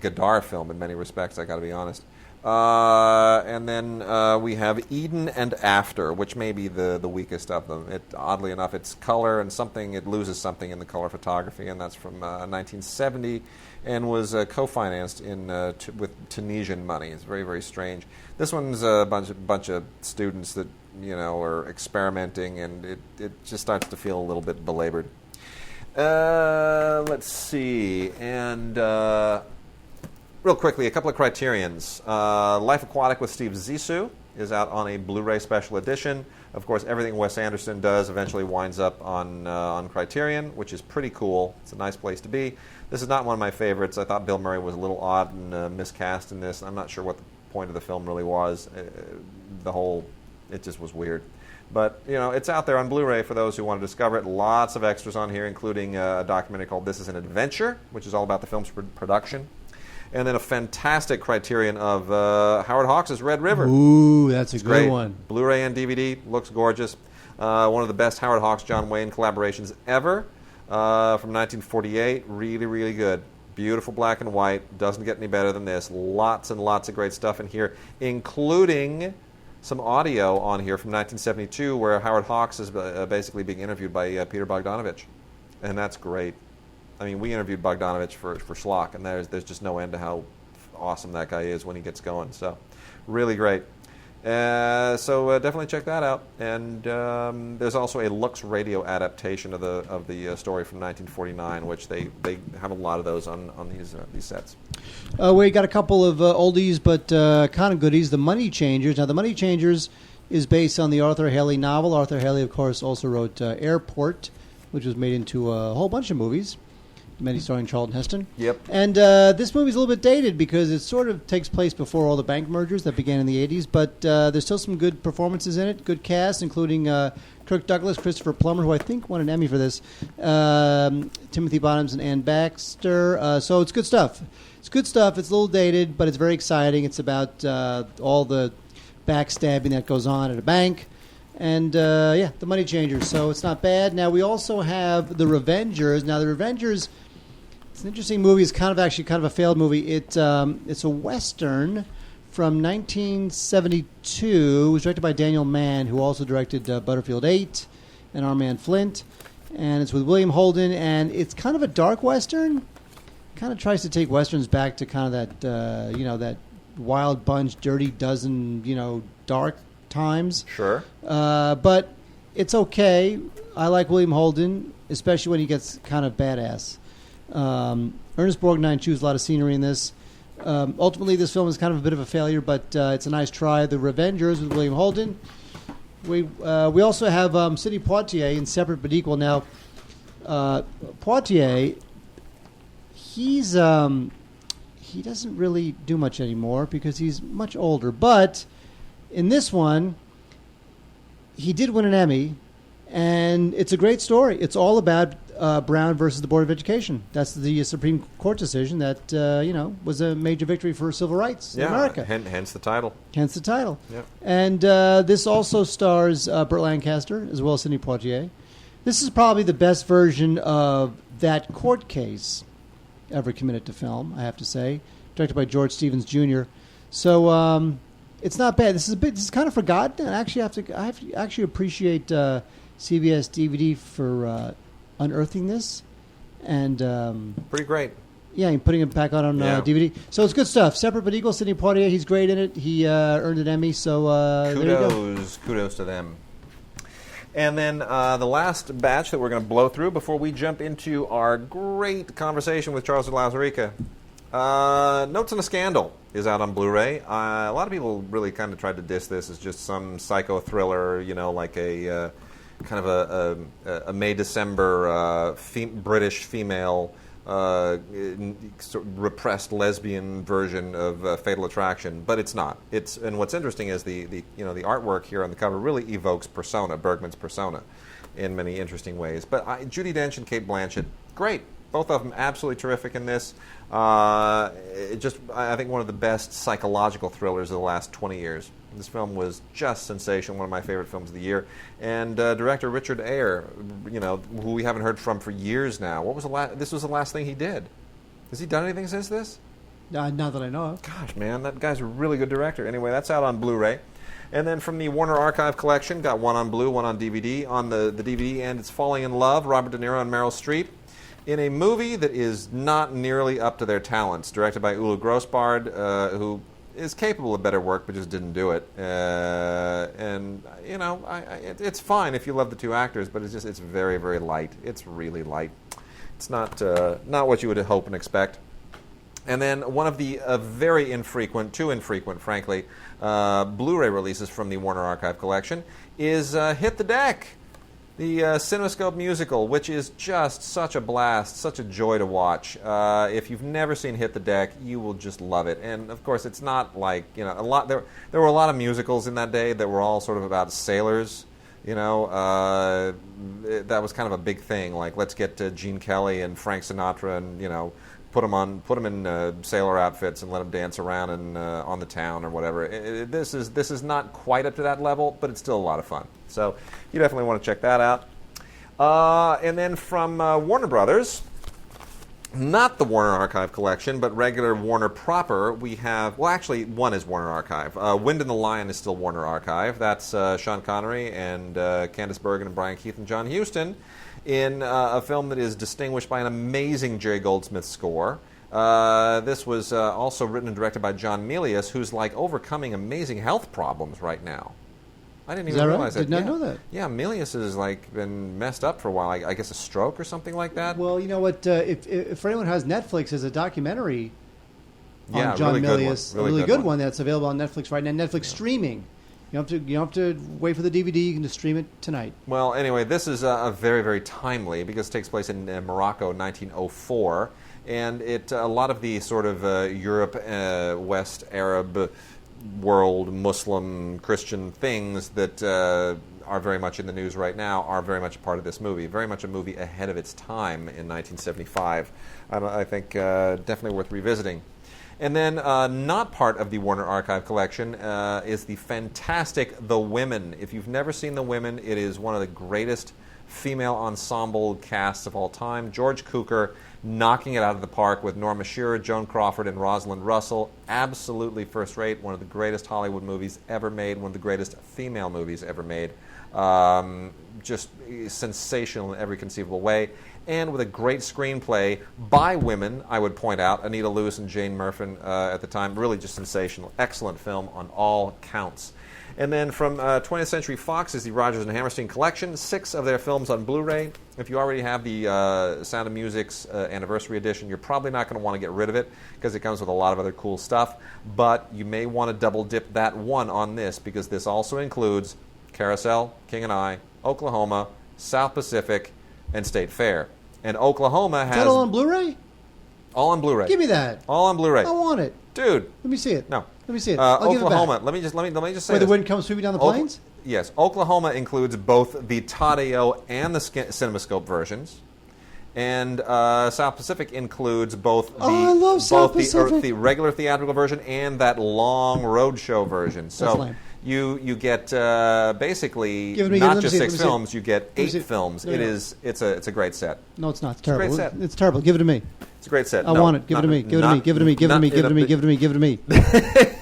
Godard film in many respects. I got to be honest. And then we have Eden and After, which may be the weakest of them. Oddly enough, it's color and it loses something in the color photography, and that's from 1970 and was co-financed with Tunisian money. It's very, very strange. This one's a bunch of students that are experimenting, and it just starts to feel a little bit belabored. Let's see, and real quickly, a couple of criterions. Life Aquatic with Steve Zissou is out on a Blu-ray special edition. Of course, everything Wes Anderson does eventually winds up on Criterion, which is pretty cool. It's a nice place to be. This is not one of my favorites. I thought Bill Murray was a little odd and miscast in this. I'm not sure what the point of the film really was. It just was weird. But, it's out there on Blu-ray for those who want to discover it. Lots of extras on here, including a documentary called This Is an Adventure, which is all about the film's production. And then a fantastic criterion of Howard Hawks' Red River. Ooh, that's a great one. Blu-ray and DVD, looks gorgeous. One of the best Howard Hawks, John Wayne collaborations ever from 1948. Really, really good. Beautiful black and white. Doesn't get any better than this. Lots and lots of great stuff in here, including some audio on here from 1972 where Howard Hawks is basically being interviewed by Peter Bogdanovich. And that's great. I mean, we interviewed Bogdanovich for Schlock, and there's just no end to how awesome that guy is when he gets going. So, really great. So definitely check that out. And there's also a Lux Radio adaptation of the story from 1949, which they have a lot of those on these sets. We got a couple of oldies, but kind of goodies. The Money Changers. Now, The Money Changers is based on the Arthur Haley novel. Arthur Haley, of course, also wrote Airport, which was made into a whole bunch of movies. Many starring Charlton Heston. Yep. And this movie's a little bit dated because it sort of takes place before all the bank mergers that began in the 80s, but there's still some good performances in it, good cast, including Kirk Douglas, Christopher Plummer, who I think won an Emmy for this, Timothy Bottoms, and Ann Baxter. So it's good stuff. It's good stuff. It's a little dated, but it's very exciting. It's about all the backstabbing that goes on at a bank. And, The Money Changers. So it's not bad. Now, we also have The Revengers. Now, The Revengers... It's an interesting movie. It's kind of a failed movie. It's a Western from 1972. It was directed by Daniel Mann, who also directed Butterfield 8 and Our Man Flint. And it's with William Holden. And it's kind of a dark Western. Kind of tries to take Westerns back to kind of that, that Wild Bunch, Dirty Dozen, dark times. Sure. But it's okay. I like William Holden, especially when he gets kind of badass. Ernest Borgnine chews a lot of scenery in this. Ultimately, this film is kind of a bit of a failure, but it's a nice try. The Revengers with William Holden. We also have Sidney Poitier in Separate but Equal. Now, Poitier, he doesn't really do much anymore because he's much older. But in this one, he did win an Emmy, and it's a great story. It's all about Brown versus the Board of Education. That's the Supreme Court decision that was a major victory for civil rights in America. Hence the title. Hence the title. Yeah. And this also stars Burt Lancaster as well as Sidney Poitier. This is probably the best version of that court case ever committed to film, I have to say. Directed by George Stevens Jr. So It's not bad. This is kind of forgotten. And actually, I have to actually appreciate CBS DVD for unearthing this, and pretty great. Yeah, and putting it back out on DVD. So it's good stuff. Separate but Equal. Sidney Poitier, he's great in it. He earned an Emmy. So kudos to them. And then the last batch that we're going to blow through before we jump into our great conversation with Charles de Lauzirika. Notes on a Scandal is out on Blu-ray. A lot of people really kind of tried to diss this as just some psycho thriller, like a kind of a May-December British female sort of repressed lesbian version of Fatal Attraction, but it's not. And what's interesting is the artwork here on the cover really evokes Persona, Bergman's Persona, in many interesting ways. But Judi Dench and Cate Blanchett, great. Both of them absolutely terrific in this. I think one of the best psychological thrillers of the last 20 years. This film was just sensational, one of my favorite films of the year. And director Richard Ayer, who we haven't heard from for years now. This was the last thing he did. Has he done anything since this? Not that I know of. Gosh, man, that guy's a really good director. Anyway, that's out on Blu-ray. And then from the Warner Archive collection, got one on Blu, one on DVD. On the DVD end, it's Falling in Love, Robert De Niro and Meryl Streep, in a movie that is not nearly up to their talents, directed by Ulu Grossbard, who is capable of better work, but just didn't do it. It's fine if you love the two actors, but it's very, very light. It's really light. It's not what you would hope and expect. And then one of the very infrequent, too infrequent, frankly, Blu-ray releases from the Warner Archive collection is Hit the Deck, the CinemaScope musical, which is just such a blast, such a joy to watch. If you've never seen Hit the Deck, you will just love it. And of course, it's not like there were a lot of musicals in that day that were all sort of about sailors. That was kind of a big thing. Like, let's get Gene Kelly and Frank Sinatra and put them in sailor outfits and let them dance around and on the town or whatever. This is not quite up to that level, but it's still a lot of fun. So you definitely want to check that out. And then from Warner Brothers, not the Warner Archive collection, but regular Warner proper, we have, well, actually, one is Warner Archive. Wind and the Lion is still Warner Archive. That's Sean Connery and Candice Bergen and Brian Keith and John Huston in a film that is distinguished by an amazing Jerry Goldsmith score. This was also written and directed by John Milius, who's overcoming amazing health problems right now. I didn't even realize that. Did not know that. Yeah, Milius has been messed up for a while. I guess a stroke or something like that. Well, you know what? If anyone has Netflix, there's a documentary on John Milius, a really good one that's available on Netflix right now. Netflix streaming. You don't have to wait for the DVD. You can just stream it tonight. Well, anyway, this is very, very timely because it takes place in Morocco, 1904, and a lot of the sort of Europe, West Arab world, Muslim, Christian things that are very much in the news right now are very much a part of this movie. Very much a movie ahead of its time in 1975. I think definitely worth revisiting. And then not part of the Warner Archive collection is the fantastic The Women. If you've never seen The Women, it is one of the greatest female ensemble casts of all time. George Cukor knocking it out of the park with Norma Shearer, Joan Crawford, and Rosalind Russell. Absolutely first rate. One of the greatest Hollywood movies ever made. One of the greatest female movies ever made. Just sensational in every conceivable way. And with a great screenplay by women, I would point out, Anita Lewis and Jane Murfin at the time. Really just sensational. Excellent film on all counts. And then from 20th Century Fox is the Rodgers and Hammerstein collection. 6 of their films on Blu-ray. If you already have the Sound of Music's anniversary edition, you're probably not going to want to get rid of it because it comes with a lot of other cool stuff. But you may want to double dip that one on this because this also includes Carousel, King and I, Oklahoma, South Pacific, and State Fair. And Oklahoma has... Is that all on Blu-ray? All on Blu-ray. Give me that. All on Blu-ray. I want it. Dude. Let me see it. No. Let me see it. Oklahoma. Give it back. Let me just say Where this. the wind comes sweeping down the plains? Yes. Oklahoma includes both the Tadeo and the CinemaScope versions. And South Pacific includes both I love South Pacific. the regular theatrical version and that long roadshow version. So You get basically Give me- not let me just see, 6 let me see. films. You get me 8 see. films. No, no. It's a great set. No, it's not. It's a terrible. great set. It's terrible. Give it to me. It's a great set. I want it. Give it to me. Give it to me. Give it to me. Give it to me. Give it to me. Give it to me. Give it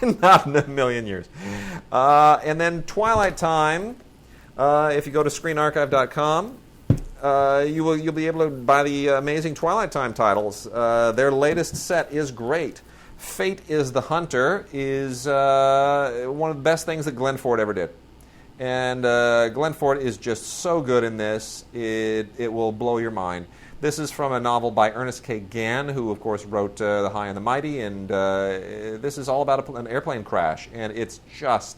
to me. Not in a million years. And then Twilight Time. If you go to ScreenArchive.com, you'll be able to buy the amazing Twilight Time titles. Their latest set is great. Fate is the Hunter is one of the best things that Glenn Ford ever did. And Glenn Ford is just so good in this, it will blow your mind. This is from a novel by Ernest K. Gann, who, of course, wrote The High and the Mighty, and this is all about an airplane crash, and it's just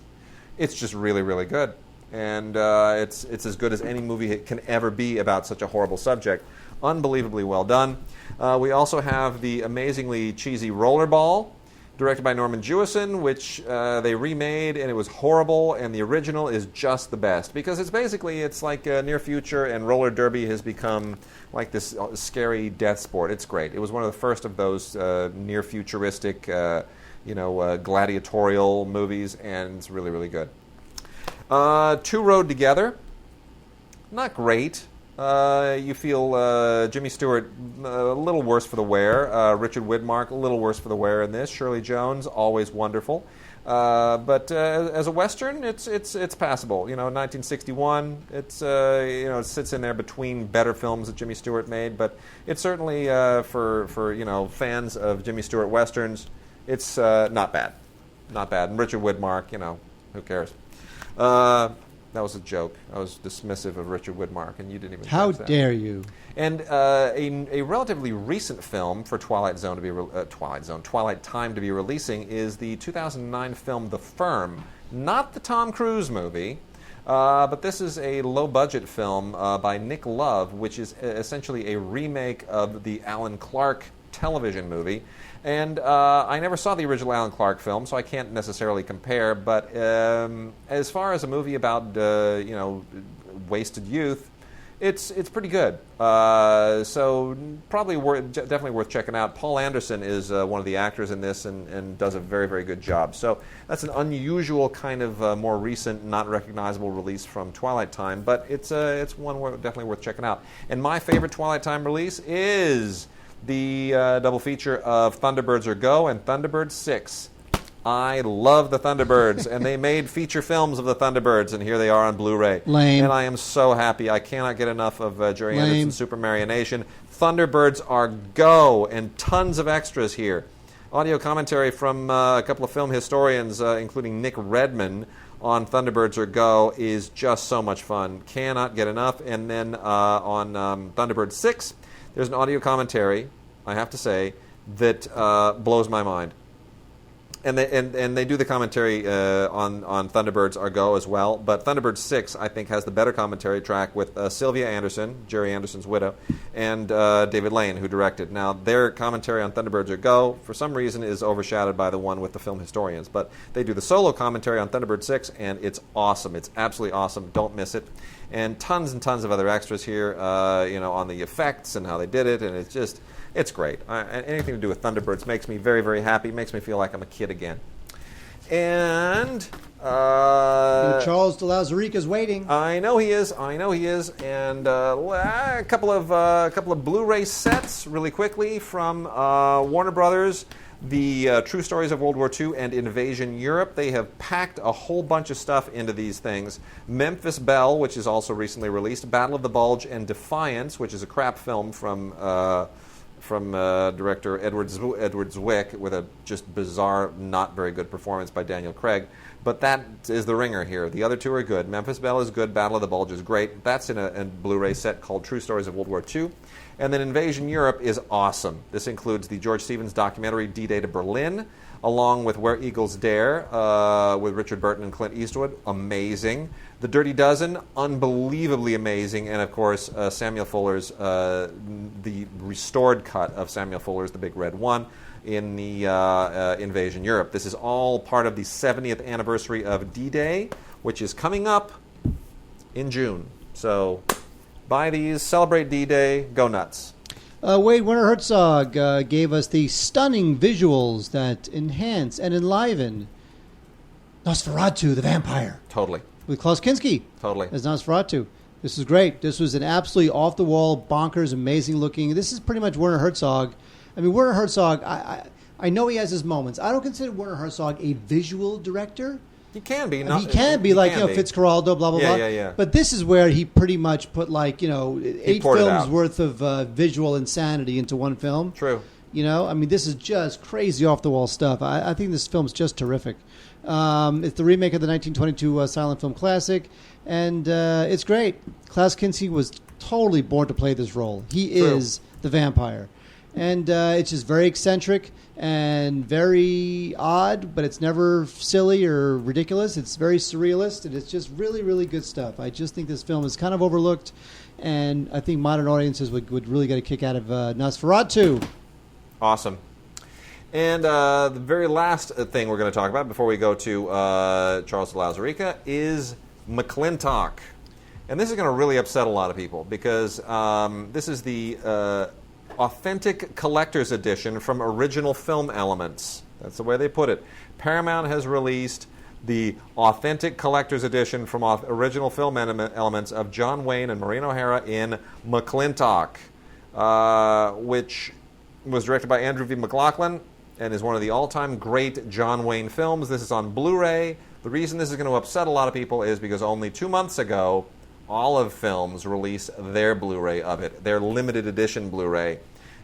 really, really good. And it's as good as any movie can ever be about such a horrible subject. Unbelievably well done. We also have the amazingly cheesy Rollerball, directed by Norman Jewison, which they remade, and it was horrible, and the original is just the best. Because it's like near future, and roller derby has become like this scary death sport. It's great. It was one of the first of those near futuristic, gladiatorial movies, and it's really, really good. Two Rode Together. Not great. You feel Jimmy Stewart a little worse for the wear. Richard Widmark a little worse for the wear in this. Shirley Jones always wonderful. But as a Western, it's passable. 1961. It sits in there between better films that Jimmy Stewart made. But it's certainly for fans of Jimmy Stewart Westerns, it's not bad. Not bad. And Richard Widmark, who cares? That was a joke. I was dismissive of Richard Widmark, and you didn't even. How catch that. dare you? And a relatively recent film for Twilight Time to be releasing is the 2009 film The Firm, not the Tom Cruise movie, but this is a low-budget film by Nick Love, which is essentially a remake of the Alan Clark television movie. And I never saw the original Alan Clark film, so I can't necessarily compare. But as far as a movie about wasted youth, it's pretty good. So probably definitely worth checking out. Paul Anderson is one of the actors in this and does a very, very good job. So that's an unusual kind of more recent, not recognizable release from Twilight Time, but it's one definitely worth checking out. And my favorite Twilight Time release is the double feature of Thunderbirds Are Go and Thunderbirds 6. I love the Thunderbirds, and they made feature films of the Thunderbirds, and here they are on Blu-ray. Lame. And I am so happy. I cannot get enough of Jerry Lame. Anderson's Super Marionation. Thunderbirds Are Go, and tons of extras here. Audio commentary from a couple of film historians, including Nick Redman, on Thunderbirds Are Go is just so much fun. Cannot get enough. And then on Thunderbirds 6, there's an audio commentary, I have to say, that blows my mind. And they do the commentary on Thunderbirds Are Go as well. But Thunderbirds 6, I think, has the better commentary track with Sylvia Anderson, Jerry Anderson's widow, and David Lane, who directed. Now, their commentary on Thunderbirds Are Go, for some reason, is overshadowed by the one with the film historians. But they do the solo commentary on Thunderbirds 6, and it's awesome. It's absolutely awesome. Don't miss it. And tons of other extras here, on the effects and how they did it, and it's great. Anything to do with Thunderbirds makes me very, very happy. Makes me feel like I'm a kid again. And Charles de Lauzirika is waiting. I know he is. And a couple of Blu-ray sets, really quickly, from Warner Brothers. The True Stories of World War II and Invasion Europe. They have packed a whole bunch of stuff into these things. Memphis Belle, which is also recently released. Battle of the Bulge and Defiance, which is a crap film from director Edward Zwick, with a just bizarre, not very good performance by Daniel Craig. But that is the ringer here. The other two are good. Memphis Belle is good. Battle of the Bulge is great. That's in a Blu-ray set called True Stories of World War II. And then Invasion Europe is awesome. This includes the George Stevens documentary D-Day to Berlin, along with Where Eagles Dare with Richard Burton and Clint Eastwood. Amazing. The Dirty Dozen, unbelievably amazing. And, of course, Samuel Fuller's, the restored cut of Samuel Fuller's The Big Red One in the Invasion Europe. This is all part of the 70th anniversary of D-Day, which is coming up in June. So buy these, celebrate D-Day, go nuts. Wade Werner Herzog gave us the stunning visuals that enhance and enliven Nosferatu, the vampire. Totally. With Klaus Kinski. Totally. As Nosferatu. This is great. This was an absolutely off-the-wall, bonkers, amazing-looking. This is pretty much Werner Herzog. I mean, Werner Herzog, I know he has his moments. I don't consider Werner Herzog a visual director. He can be. He can be like, Fitzcarraldo, blah, blah, blah. Yeah. But this is where he pretty much put, 8 films worth of visual insanity into one film. True. I mean, this is just crazy off-the-wall stuff. I think this film's just terrific. It's the remake of the 1922 silent film classic, and it's great. Klaus Kinski was totally born to play this role. He is the vampire. And it's just very eccentric and very odd, but it's never silly or ridiculous. It's very surrealist, and it's just really, really good stuff. I just think this film is kind of overlooked, and I think modern audiences would really get a kick out of Nosferatu. Awesome. And the very last thing we're going to talk about before we go to Charles de Lauzirika is McClintock. And this is going to really upset a lot of people because this is the authentic collector's edition from Original Film Elements. That's the way they put it. Paramount has released the authentic collector's edition from Original Film Elements of John Wayne and Maureen O'Hara in McClintock, which was directed by Andrew V. McLaughlin and is one of the all-time great John Wayne films. This is on Blu-ray. The reason this is going to upset a lot of people is because only 2 months ago, Olive Films released their Blu-ray of it, their limited edition Blu-ray.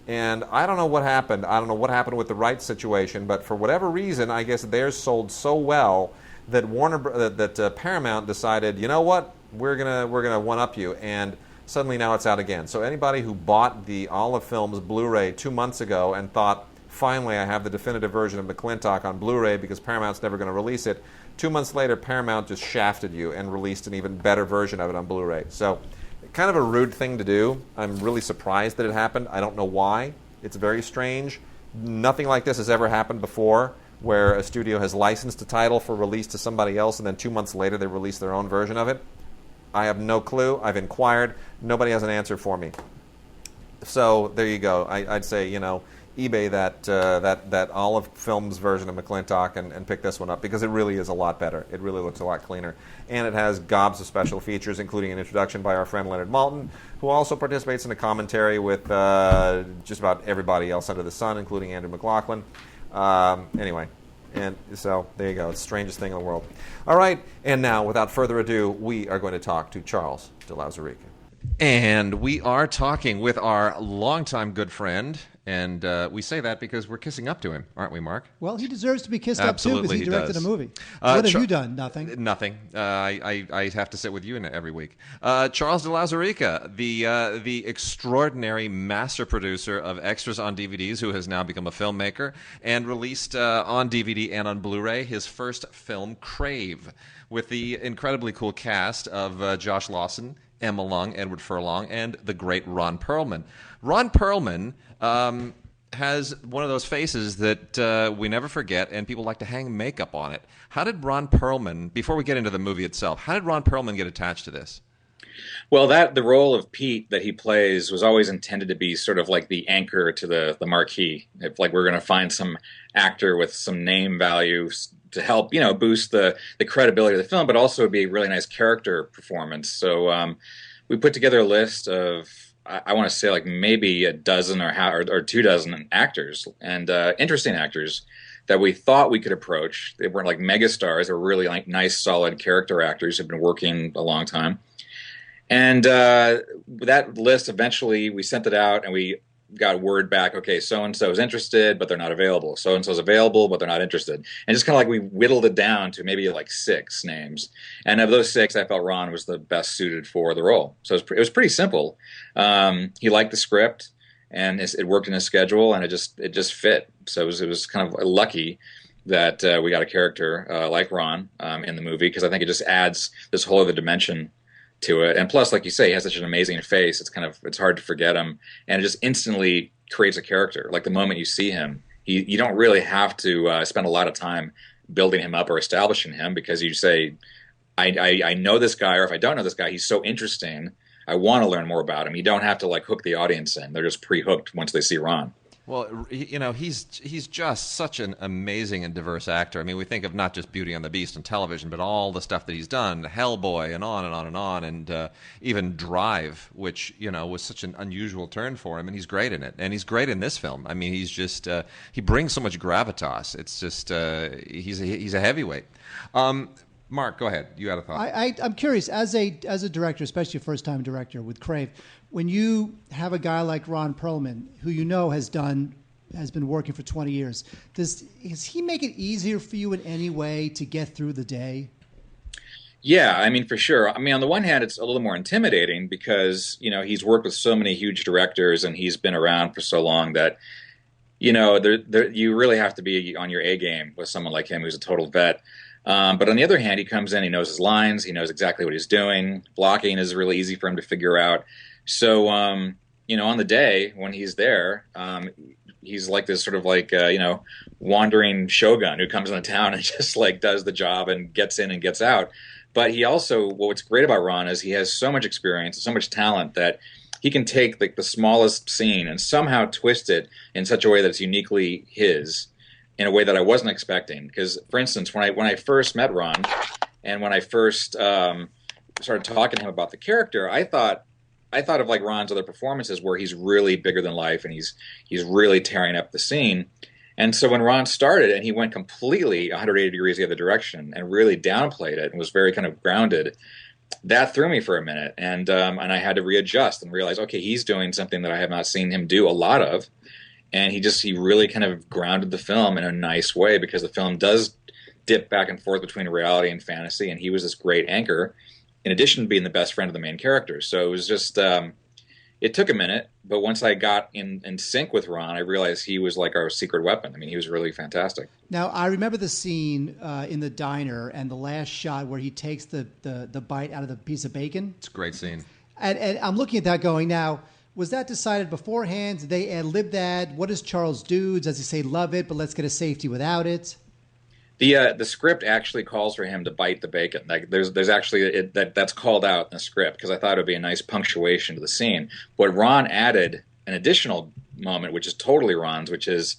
And I don't know what happened. I don't know what happened with the rights situation, but for whatever reason, I guess theirs sold so well that Paramount decided, you know what, we're gonna one-up you, and suddenly now it's out again. So anybody who bought the Olive Films Blu-ray 2 months ago and thought, finally I have the definitive version of McClintock on Blu-ray because Paramount's never going to release it, 2 months later Paramount just shafted you and released an even better version of it on Blu-ray. So kind of a rude thing to do. I'm really surprised that it happened. I don't know why. It's very strange. Nothing like this has ever happened before, where a studio has licensed a title for release to somebody else and then 2 months later they release their own version of it. I have no clue. I've inquired. Nobody has an answer for me. So there you go. I'd say, eBay that Olive Films version of McClintock and pick this one up because it really is a lot better. It really looks a lot cleaner. And it has gobs of special features, including an introduction by our friend Leonard Maltin, who also participates in a commentary with just about everybody else under the sun, including Andrew McLaughlin. Anyway, and so there you go. It's the strangest thing in the world. All right, and now, without further ado, we are going to talk to Charles de Lauzirika. And we are talking with our longtime good friend, and we say that because we're kissing up to him, aren't we, Mark? Well, he deserves to be kissed Absolutely, up, too, because he directed does. a movie. What have you done? Nothing. Nothing. I have to sit with you every week. Charles de Lauzirika, the extraordinary master producer of extras on DVDs, who has now become a filmmaker, and released on DVD and on Blu-ray his first film, Crave, with the incredibly cool cast of Josh Lawson, Emma Lung, Edward Furlong, and the great Ron Perlman. Ron Perlman has one of those faces that we never forget, and people like to hang makeup on it. How did Ron Perlman, before we get into the movie itself, how did Ron Perlman get attached to this? Well, the role of Pete that he plays was always intended to be sort of like the anchor to the marquee. If like we're going to find some actor with some name value to help, boost the credibility of the film, but also be a really nice character performance. So we put together a list of, I want to say like maybe a dozen or 2 dozen actors and interesting actors that we thought we could approach. They weren't like megastars. They were really like nice, solid character actors who've been working a long time. And that list, eventually, we sent it out and we got word back, okay, so-and-so is interested, but they're not available. So-and-so is available, but they're not interested. And just kind of like we whittled it down to maybe like 6 names. And of those 6, I felt Ron was the best suited for the role. So it was pretty simple. He liked the script, and it worked in his schedule, and it just fit. So it was kind of lucky that we got a character like Ron in the movie, because I think it just adds this whole other dimension to it. And plus, like you say, he has such an amazing face. It's hard to forget him, and it just instantly creates a character. Like the moment you see him, you don't really have to spend a lot of time building him up or establishing him, because you say, I know this guy, or if I don't know this guy, he's so interesting, I want to learn more about him. You don't have to like hook the audience in. They're just pre-hooked once they see Ron. Well, he's just such an amazing and diverse actor. I mean, we think of not just Beauty and the Beast on television, but all the stuff that he's done, Hellboy, and on and on and on, and even Drive, which was such an unusual turn for him, and he's great in it, and he's great in this film. I mean, he's just he brings so much gravitas. It's just he's a heavyweight. Mark, go ahead. You had a thought. I'm curious, as a director, especially a first-time director with Crave, when you have a guy like Ron Perlman, who has been working for 20 years, does he make it easier for you in any way to get through the day? Yeah, I mean, for sure. I mean, on the one hand, it's a little more intimidating because, he's worked with so many huge directors and he's been around for so long that, you really have to be on your A game with someone like him who's a total vet. But on the other hand, he comes in, he knows his lines, he knows exactly what he's doing. Blocking is really easy for him to figure out. So, on the day when he's there, he's like this sort of wandering shogun who comes into town and just does the job and gets in and gets out. But he also, what's great about Ron is he has so much experience, so much talent that he can take the smallest scene and somehow twist it in such a way that it's uniquely his, in a way that I wasn't expecting. Because, for instance, when I first met Ron, and when I first started talking to him about the character, I thought of Ron's other performances where he's really bigger than life and he's really tearing up the scene. And so when Ron started and he went completely 180 degrees the other direction and really downplayed it and was very kind of grounded, that threw me for a minute. And I had to readjust and realize, okay, he's doing something that I have not seen him do a lot of. And he really kind of grounded the film in a nice way, because the film does dip back and forth between reality and fantasy, and he was this great anchor, in addition to being the best friend of the main characters. So it was just, it took a minute, but once I got in sync with Ron, I realized he was like our secret weapon. I mean, he was really fantastic. Now, I remember the scene in the diner and the last shot where he takes the bite out of the piece of bacon. It's a great scene. And I'm looking at that going, now, was that decided beforehand? Did they ad-lib that? What does Charles do? Does he say, love it, but let's get a safety without it? The script actually calls for him to bite the bacon. There's actually that's called out in the script, because I thought it would be a nice punctuation to the scene. But Ron added an additional moment, which is totally Ron's, which is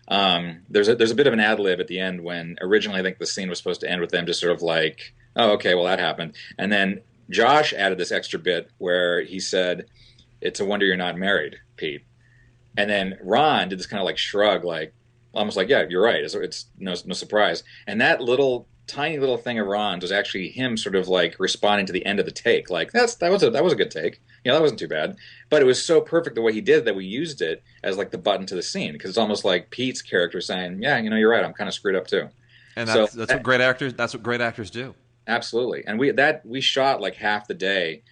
there's a bit of an ad-lib at the end when originally I think the scene was supposed to end with them just sort of like, oh, okay, well, that happened. And then Josh added this extra bit where he said, "It's a wonder you're not married, Pete." And then Ron did this kind of shrug, almost like, yeah, you're right. It's no surprise. And that tiny little thing of Ron's was actually him sort of responding to the end of the take. That was a good take. That wasn't too bad. But it was so perfect the way he did that we used it as the button to the scene, because it's almost like Pete's character saying, yeah, you're right. I'm kind of screwed up too. And that's what great actors do. Absolutely. And we shot half the day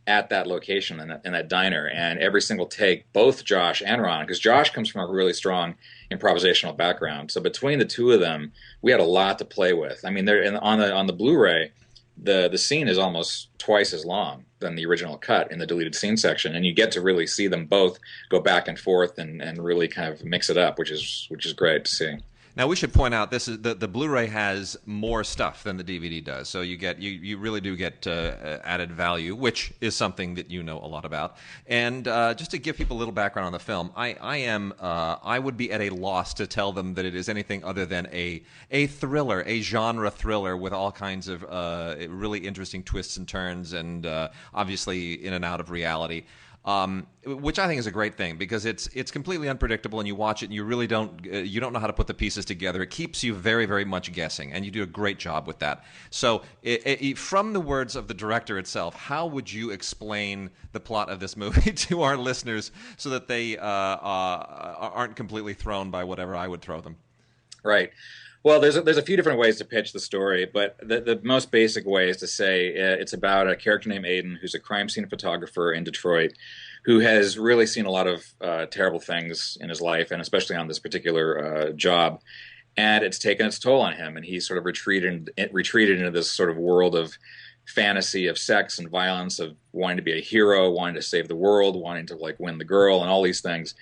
at that location in that diner, and every single take, both Josh and Ron, because Josh comes from a really strong improvisational background, so between the two of them, we had a lot to play with. I mean, on the Blu-ray, the scene is almost twice as long than the original cut in the deleted scene section, and you get to really see them both go back and forth and really kind of mix it up, which is great to see. Now, we should point out, this is the Blu-ray has more stuff than the DVD does, so you really do get added value, which is something that you know a lot about. And just to give people a little background on the film, I would be at a loss to tell them that it is anything other than a thriller, a genre thriller with all kinds of really interesting twists and turns, and obviously in and out of reality. Which I think is a great thing, because it's completely unpredictable, and you watch it and you really don't know how to put the pieces together. It keeps you very, very much guessing, and you do a great job with that. So from the words of the director itself, how would you explain the plot of this movie to our listeners so that they aren't completely thrown by whatever I would throw them? Right. Well, there's a few different ways to pitch the story, but the most basic way is to say it's about a character named Aiden, who's a crime scene photographer in Detroit, who has really seen a lot of terrible things in his life, and especially on this particular job. And it's taken its toll on him, and he's sort of retreated into this sort of world of fantasy of sex and violence, of wanting to be a hero, wanting to save the world, wanting to win the girl, and all these things.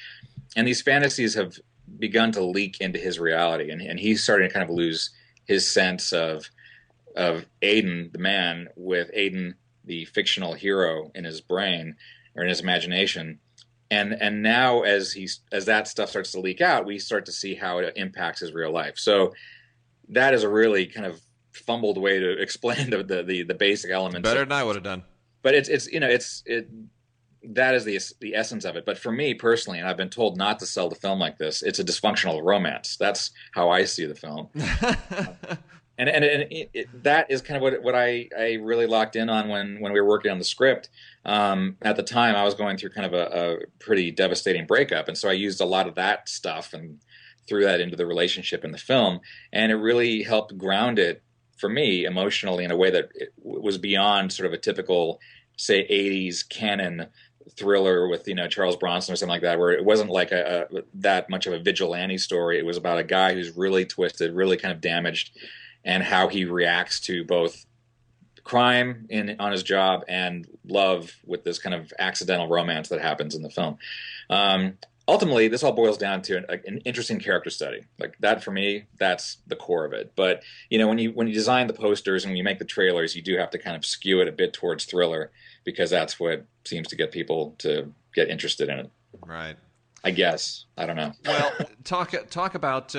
And these fantasies have begun to leak into his reality, and he's starting to kind of lose his sense of Aiden, the man, with Aiden, the fictional hero, in his brain or in his imagination. And now as that stuff starts to leak out, we start to see how it impacts his real life. So that is a really kind of fumbled way to explain the basic elements. Better than I would have done. But that is the essence of it. But for me personally, and I've been told not to sell the film like this, it's a dysfunctional romance. That's how I see the film. That is kind of what I really locked in on when we were working on the script. At the time, I was going through kind of a pretty devastating breakup, and so I used a lot of that stuff and threw that into the relationship in the film, and it really helped ground it for me emotionally in a way that it was beyond sort of a typical, say, 80s canon thriller with Charles Bronson or something like that, where it wasn't like that much of a vigilante story. It was about a guy who's really twisted, really kind of damaged, and how he reacts to both crime on his job and love with this kind of accidental romance that happens in the film. Ultimately, this all boils down to an interesting character study. Like that, for me, that's the core of it. But when you design the posters and when you make the trailers, you do have to kind of skew it a bit towards thriller because that's what seems to get people to get interested in it. Right. I guess. I don't know. Well, talk about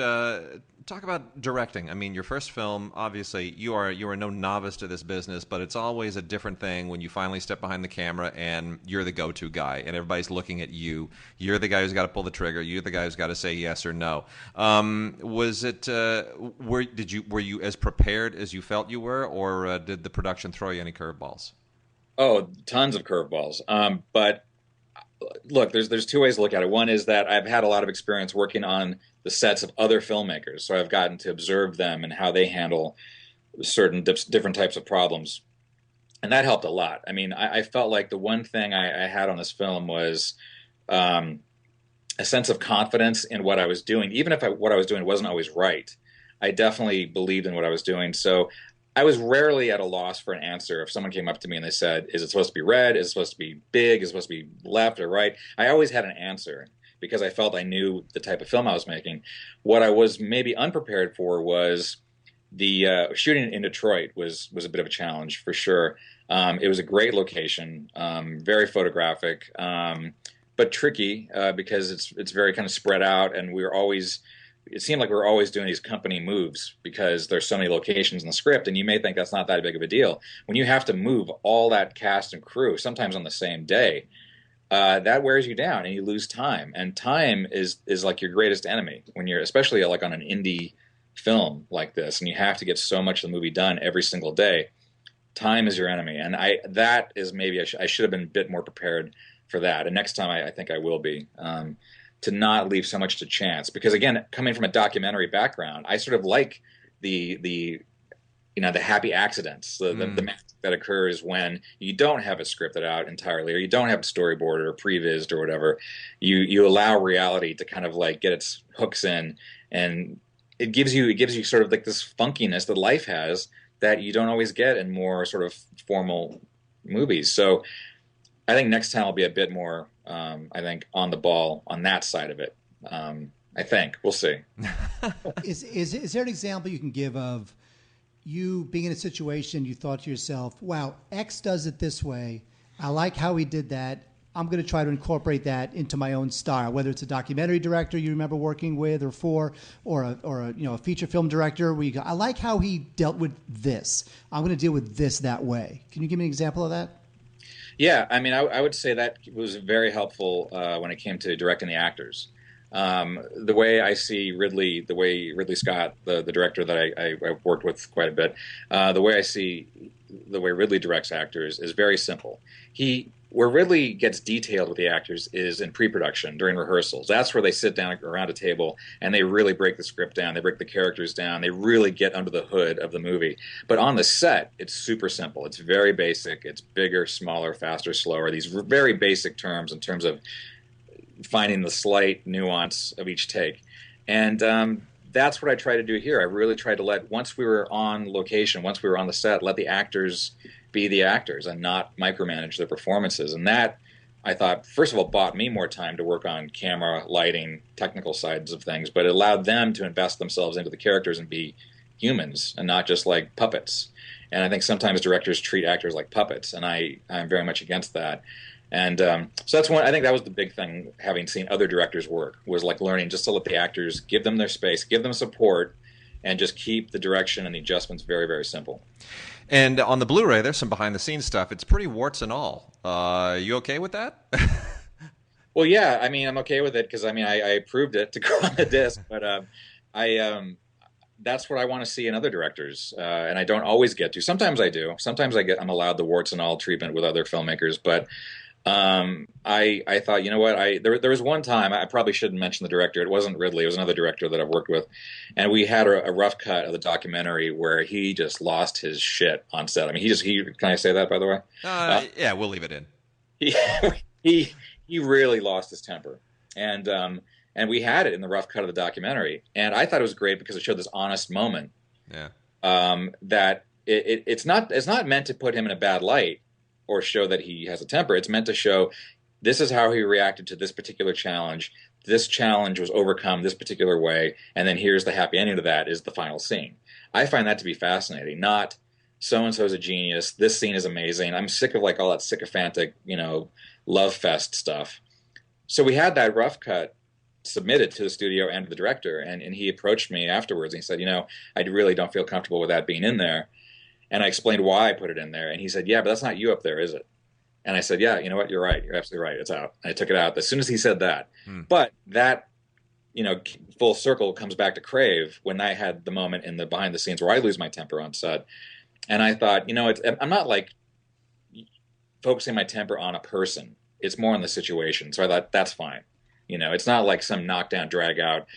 directing. I mean, your first film, obviously, you are no novice to this business, but it's always a different thing when you finally step behind the camera and you're the go-to guy, and everybody's looking at you. You're the guy who's got to pull the trigger. You're the guy who's got to say yes or no. Was it? Were you as prepared as you felt you were, or did the production throw you any curveballs? Oh, tons of curveballs. But look, there's two ways to look at it. One is that I've had a lot of experience working on the sets of other filmmakers, so I've gotten to observe them and how they handle certain different types of problems, and that helped a lot. I mean, I felt like the one thing I had on this film was a sense of confidence in what I was doing, even if what I was doing wasn't always right. I definitely believed in what I was doing, so I was rarely at a loss for an answer. If someone came up to me and they said, is it supposed to be red? Is it supposed to be big? Is it supposed to be left or right? I always had an answer because I felt I knew the type of film I was making. What I was maybe unprepared for was the shooting in Detroit was a bit of a challenge for sure. It was a great location, very photographic, but tricky because it's very kind of spread out, and it seemed like we were always doing these company moves because there's so many locations in the script, and you may think that's not that big of a deal. When you have to move all that cast and crew, sometimes on the same day, that wears you down and you lose time. And time is like your greatest enemy when you're, especially like on an indie film like this, and you have to get so much of the movie done every single day. Time is your enemy. And that is maybe I should have been a bit more prepared for that. And next time I think I will be. To not leave so much to chance, because again, coming from a documentary background, I sort of like the happy accidents, the magic that occurs when you don't have it scripted out entirely, or you don't have it storyboarded or prevised or whatever. You allow reality to kind of like get its hooks in, and it gives you sort of like this funkiness that life has that you don't always get in more sort of formal movies. So I think next time I'll be a bit more, on the ball on that side of it. I think. We'll see. Is there an example you can give of you being in a situation you thought to yourself, wow, X does it this way. I like how he did that. I'm going to try to incorporate that into my own style, whether it's a documentary director you remember working with or for, or a feature film director where you go, I like how he dealt with this. I'm going to deal with this that way. Can you give me an example of that? Yeah, I mean, I would say that was very helpful when it came to directing the actors. The way I see Ridley Scott, the director that I've worked with quite a bit, the way I see the way Ridley directs actors is very simple. Where Ridley gets detailed with the actors is in pre-production, during rehearsals. That's where they sit down around a table and they really break the script down. They break the characters down. They really get under the hood of the movie. But on the set, it's super simple. It's very basic. It's bigger, smaller, faster, slower. These very basic terms in terms of finding the slight nuance of each take. And that's what I try to do here. I really tried to once we were on location, once we were on the set, let the actors be the actors and not micromanage their performances. And that, I thought, first of all, bought me more time to work on camera, lighting, technical sides of things, but it allowed them to invest themselves into the characters and be humans and not just like puppets. And I think sometimes directors treat actors like puppets, and I'm very much against that. And so that's one. I think that was the big thing. Having seen other directors work was like learning just to let the actors give them their space, give them support, and just keep the direction and the adjustments very, very simple. And on the Blu-ray, there's some behind-the-scenes stuff. It's pretty warts and all. You okay with that? Well, yeah. I mean, I'm okay with it because I approved it to go on the disc, but that's what I want to see in other directors, and I don't always get to. Sometimes I do. Sometimes I'm allowed the warts and all treatment with other filmmakers, but. I thought, you know what? There was one time I probably shouldn't mention the director. It wasn't Ridley. It was another director that I've worked with, and we had a rough cut of the documentary where he just lost his shit on set. I mean, he can I say that, by the way? Yeah, we'll leave it in. He really lost his temper, and we had it in the rough cut of the documentary, and I thought it was great because it showed this honest moment. Yeah. That it's not meant to put him in a bad light or show that he has a temper. It's meant to show this is how he reacted to this particular challenge. This challenge was overcome this particular way, and then here's the happy ending to that is the final scene. I find that to be fascinating, not so-and-so's a genius, this scene is amazing. I'm sick of like all that sycophantic, love fest stuff. So we had that rough cut submitted to the studio and to the director, and he approached me afterwards and he said, I really don't feel comfortable with that being in there. And I explained why I put it in there. And he said, yeah, but that's not you up there, is it? And I said, yeah, you know what? You're right. You're absolutely right. It's out. And I took it out as soon as he said that. But that, full circle comes back to Crave when I had the moment in the behind the scenes where I lose my temper on set. And I thought, I'm not like focusing my temper on a person. It's more on the situation. So I thought, that's fine. It's not like some knockdown, drag out,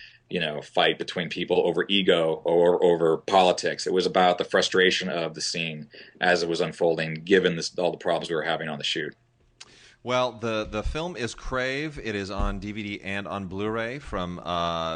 fight between people over ego or over politics. It was about the frustration of the scene as it was unfolding, given all the problems we were having on the shoot. Well, the film is Crave. It is on DVD and on Blu-ray from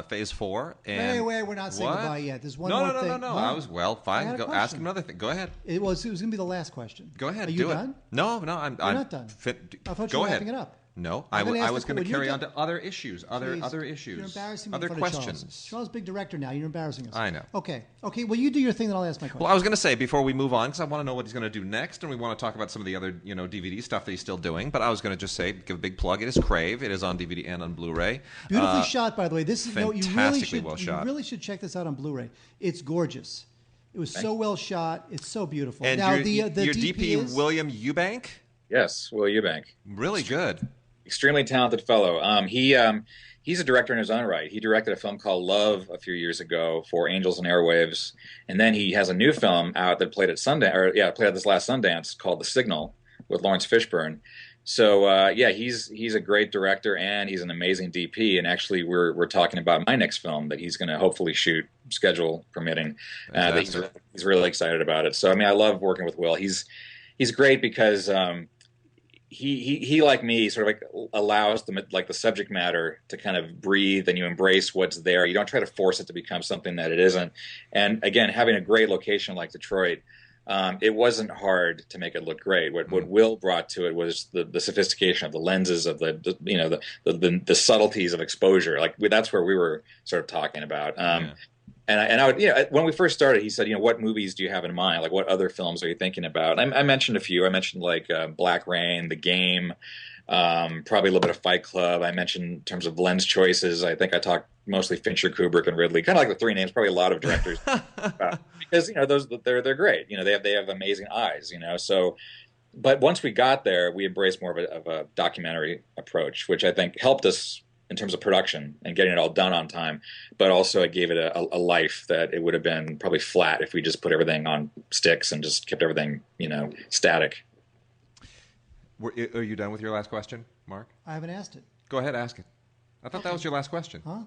Phase 4. And wait, we're not saying goodbye yet. There's one more thing. No. Fine. Go ask him another thing. Go ahead. It was going to be the last question. Go ahead. Are you done? No, I'm not done. I thought you were wrapping it up. No, I was going to carry on to other issues, other issues, you're embarrassing me other in front questions. Of Charles, big director now. You're embarrassing us. I know. Okay. Well, you do your thing, then I'll ask my question. Well, I was going to say before we move on, because I want to know what he's going to do next, and we want to talk about some of the other DVD stuff that he's still doing. But I was going to just say, give a big plug. It is Crave. It is on DVD and on Blu-ray. Beautifully shot, by the way. This is fantastically well shot. You really should check this out on Blu-ray. It's gorgeous. It was so well shot. It's so beautiful. And now your the DP is William Eubank. Yes, Will Eubank. Really good. Extremely talented fellow. He's a director in his own right. He directed a film called Love a few years ago for Angels and Airwaves, and then he has a new film out that played at this last Sundance called The Signal with Lawrence Fishburne. So he's a great director and he's an amazing DP. And actually, we're talking about my next film that he's going to hopefully shoot, schedule permitting. He's really excited about it. So I love working with Will. He's great because. He like me sort of like allows the subject matter to kind of breathe, and you embrace what's there. You don't try to force it to become something that it isn't. And again, having a great location like Detroit, it wasn't hard to make it look great. What Will brought to it was the sophistication of the lenses, of the subtleties of exposure. Like that's where we were sort of talking about. And I would, when we first started, he said, what movies do you have in mind? Like, what other films are you thinking about? I mentioned a few. I mentioned like Black Rain, The Game, probably a little bit of Fight Club. I mentioned in terms of lens choices. I think I talked mostly Fincher, Kubrick, and Ridley. Kind of like the three names. Probably a lot of directors because they're great. They have amazing eyes. So. But once we got there, we embraced more of a documentary approach, which I think helped us in terms of production and getting it all done on time, but also it gave it a life that it would have been probably flat if we just put everything on sticks and just kept everything, static. Are you done with your last question, Mark? I haven't asked it. Go ahead, ask it. I thought that was your last question. Huh?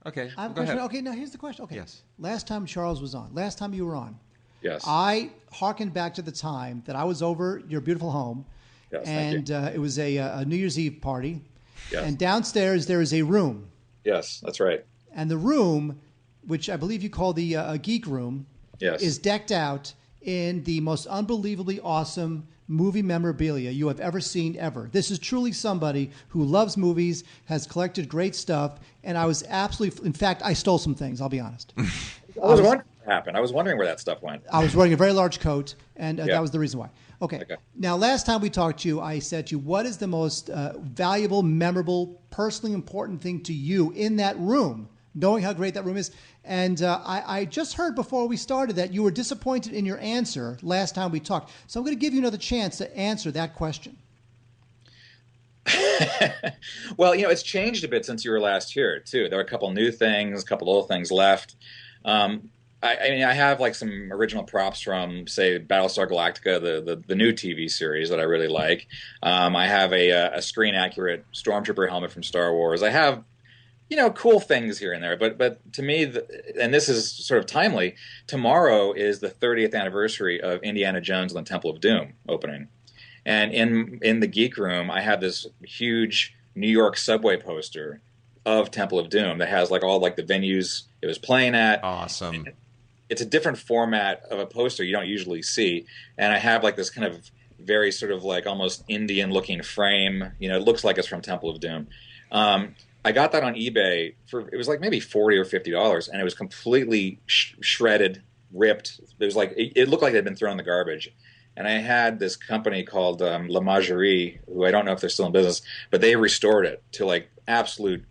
Okay, I have a go question. ahead. Okay, now here's the question. Okay. Yes. Last time Charles was on, last time you were on, yes, I hearkened back to the time that I was over your beautiful home, yes, and it was a New Year's Eve party. Yes. And downstairs there is a room. Yes, that's right. And the room, which I believe you call the geek room, yes, is decked out in the most unbelievably awesome movie memorabilia you have ever seen ever. This is truly somebody who loves movies, has collected great stuff, and I was absolutely... In fact, I stole some things, I'll be honest. happened? I was wondering where that stuff went. I was wearing a very large coat, and Yeah. that was the reason why. Okay. Now, last time we talked to you, I said to you, what is the most valuable, memorable, personally important thing to you in that room, knowing how great that room is? And I just heard before we started that you were disappointed in your answer last time we talked. So I'm going to give you another chance to answer that question. Well, it's changed a bit since you were last here, too. There were a couple new things, a couple old things left. I have like some original props from, say, Battlestar Galactica, the new TV series that I really like. I have a screen accurate Stormtrooper helmet from Star Wars. I have, cool things here and there. But to me, and this is sort of timely, tomorrow is the 30th anniversary of Indiana Jones and the Temple of Doom opening. And in the geek room, I have this huge New York subway poster of Temple of Doom that has like all like the venues it was playing at. Awesome. It's a different format of a poster you don't usually see, and I have like this kind of very sort of like almost Indian-looking frame. It looks like it's from Temple of Doom. I got that on eBay it was like maybe $40 or $50, and it was completely shredded, ripped. It was like it looked like it had been thrown in the garbage. And I had this company called La Magerie, who I don't know if they're still in business, but they restored it to like absolute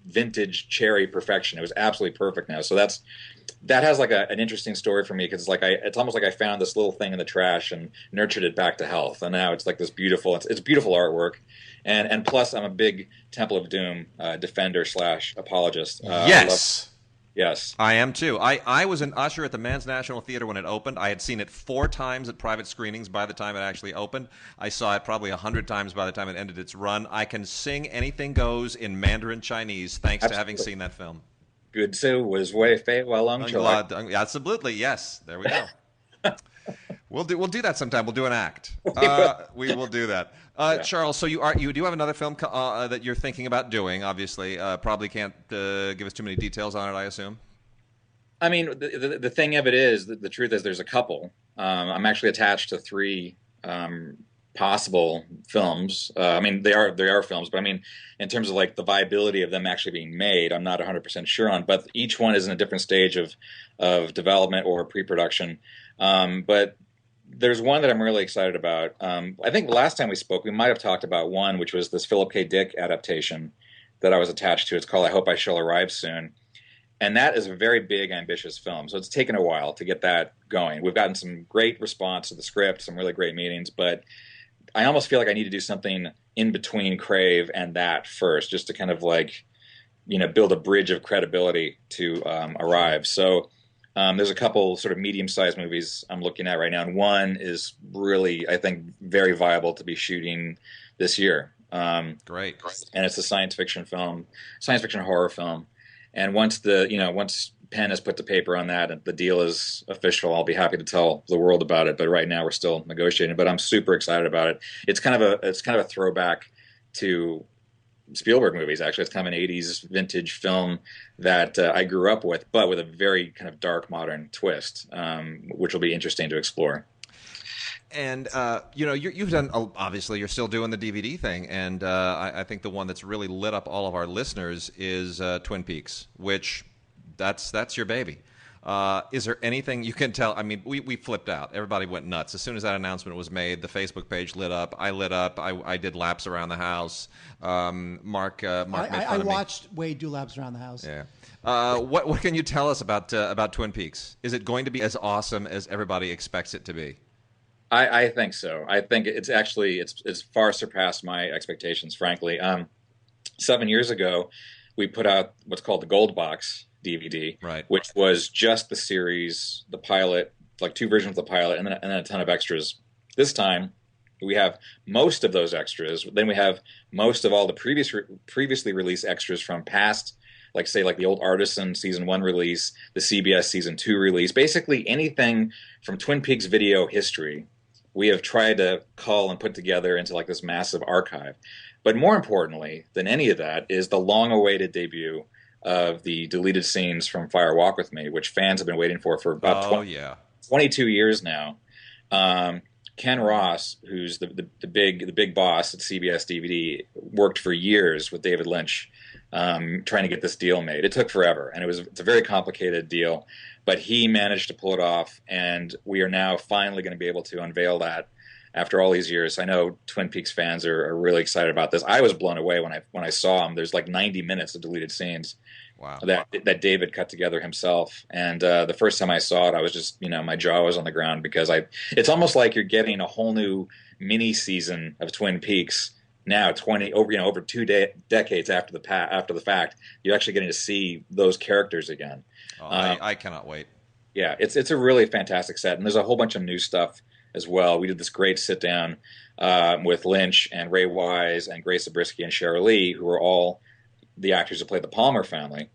vintage cherry perfection. It was absolutely perfect now. So that has like an interesting story for me, because it's almost like I found this little thing in the trash and nurtured it back to health, and now it's like this beautiful. It's beautiful artwork, and plus I'm a big Temple of Doom defender / apologist. Yes. Yes. I am too. I was an usher at the Man's National Theater when it opened. I had seen it 4 times at private screenings by the time it actually opened. I saw it probably 100 times by the time it ended its run. I can sing Anything Goes in Mandarin Chinese thanks to having seen that film. Good so was Wei Fei Walong Chua. Absolutely, yes. There we go. We'll do that sometime. We'll do an act. We will do that. Charles, so you do have another film that you're thinking about doing. Obviously, probably can't give us too many details on it, I assume. I mean, the thing of it is, the truth is, there's a couple. I'm actually attached to 3 possible films. I mean, they are films, but I mean, in terms of like the viability of them actually being made, I'm not 100% sure on. But each one is in a different stage of development or pre-production. But there's one that I'm really excited about. I think last time we spoke, we might have talked about one, which was this Philip K. Dick adaptation that I was attached to. It's called I Hope I Shall Arrive Soon. And that is a very big, ambitious film. So it's taken a while to get that going. We've gotten some great response to the script, some really great meetings, but I almost feel like I need to do something in between Crave and that first, just to kind of like, build a bridge of credibility to arrive. So there's a couple sort of medium-sized movies I'm looking at right now, and one is really, I think, very viable to be shooting this year. Great. And it's a science fiction horror film. And once pen is put to paper on that and the deal is official, I'll be happy to tell the world about it. But right now we're still negotiating. But I'm super excited about it. It's kind of a throwback to Spielberg movies. Actually, it's kind of an '80s vintage film that I grew up with, but with a very kind of dark modern twist, which will be interesting to explore. And you've done, obviously you're still doing the DVD thing, and I think the one that's really lit up all of our listeners is Twin Peaks, which that's your baby. Is there anything you can tell? I mean, we flipped out. Everybody went nuts as soon as that announcement was made. The Facebook page lit up. I lit up. I did laps around the house. Mark made fun of me. I watched Wade do laps around the house. Yeah. What can you tell us about Twin Peaks? Is it going to be as awesome as everybody expects it to be? I think so. I think it's far surpassed my expectations, frankly. 7 years ago, we put out what's called the Gold Box DVD, right, which was just the series, the pilot, like 2 versions of the pilot, and then a ton of extras. This time, we have most of those extras. Then we have most of all the previously released extras from past, like the old Artisan Season 1 release, the CBS Season 2 release, basically anything from Twin Peaks video history. We have tried to cull and put together into like this massive archive. But more importantly than any of that is the long-awaited debut of the deleted scenes from Fire Walk With Me, which fans have been waiting for about 22 years now. Ken Ross, who's the big boss at CBS DVD, worked for years with David Lynch trying to get this deal made. It took forever, and it's a very complicated deal, but he managed to pull it off, and we are now finally going to be able to unveil that after all these years. I know Twin Peaks fans are really excited about this. I was blown away when I saw him. There's like 90 minutes of deleted scenes. Wow. That David cut together himself. And the first time I saw it, I was just, my jaw was on the ground, because it's almost like you're getting a whole new mini season of Twin Peaks now, over 2 decades after the fact. You're actually getting to see those characters again. Oh, I cannot wait. Yeah, it's a really fantastic set, and there's a whole bunch of new stuff as well. We did this great sit down with Lynch and Ray Wise and Grace Zabriskie and Sheryl Lee, who are all the actors who played the Palmer family,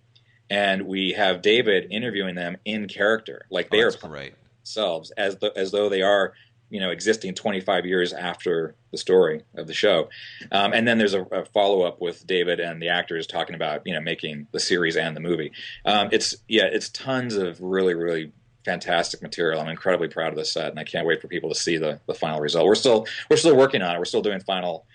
and we have David interviewing them in character, like they are great themselves, as though they are existing 25 years after the story of the show. And then there's a follow up with David and the actors talking about making the series and the movie. It's tons of really, really fantastic material. I'm incredibly proud of this set, and I can't wait for people to see the final result. We're still working on it. We're still doing final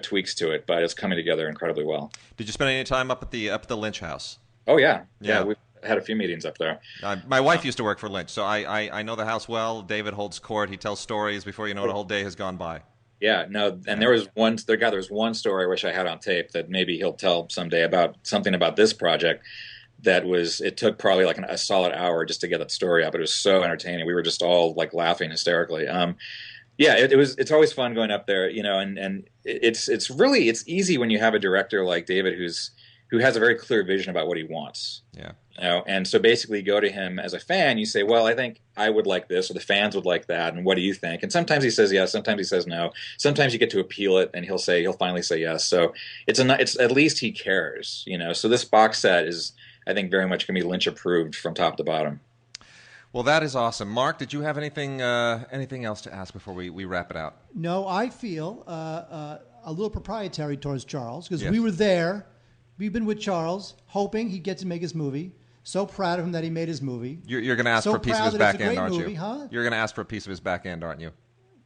tweaks to it, but it's coming together incredibly well. Did you spend any time up at the Lynch house? Oh yeah. We've had a few meetings up there. My wife used to work for Lynch, so I know the house well. David holds court. He tells stories before you know it, a whole day has gone by. Yeah, no, and there was one story I wish I had on tape that maybe he'll tell someday about something about this project. It took probably like a solid hour just to get that story up. It was so entertaining. We were just all like laughing hysterically. It's always fun going up there, and it's easy when you have a director like David who has a very clear vision about what he wants. Yeah. And so basically you go to him as a fan, you say, well, I think I would like this, or the fans would like that, and what do you think? And sometimes he says yes, sometimes he says no. Sometimes you get to appeal it, and he'll finally say yes. So it's at least he cares, So this box set is, I think, very much going to be Lynch approved from top to bottom. Well, that is awesome. Mark, did you have anything else to ask before we wrap it out? No, I feel a little proprietary towards Charles, because Yes. we were there. We've been with Charles, hoping he'd get to make his movie. So proud of him that he made his movie. You're going to ask So for a piece of proud his that it's a back end, great aren't movie, you? huh? You're going to ask for a piece of his back end, aren't you?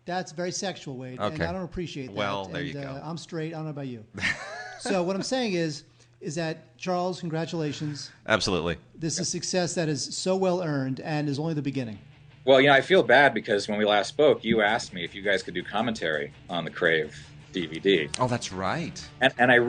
That's very sexual, Wade, Okay. and I don't appreciate that. Well, there you go. I'm straight. I don't know about you. So what I'm saying is that, Charles, congratulations. Absolutely. This is a success that is so well earned and is only the beginning. Well, I feel bad because when we last spoke, you asked me if you guys could do commentary on the Crave DVD. Oh, that's right. And I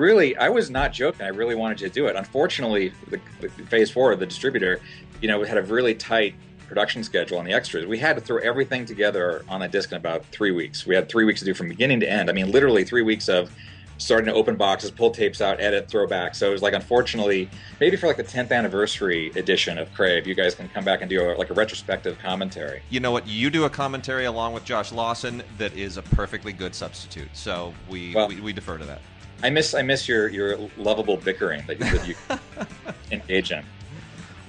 was not joking. I really wanted to do it. Unfortunately, the Phase 4, the distributor, we had a really tight production schedule on the extras. We had to throw everything together on that disc in about 3 weeks. We had 3 weeks to do from beginning to end. I mean, literally 3 weeks of starting to open boxes, pull tapes out, edit, throw back. So it was like, unfortunately, maybe for like the 10th anniversary edition of Crave, you guys can come back and do a retrospective commentary. You know what? You do a commentary along with Josh Lawson that is a perfectly good substitute. So we defer to that. I miss your lovable bickering that you engage in.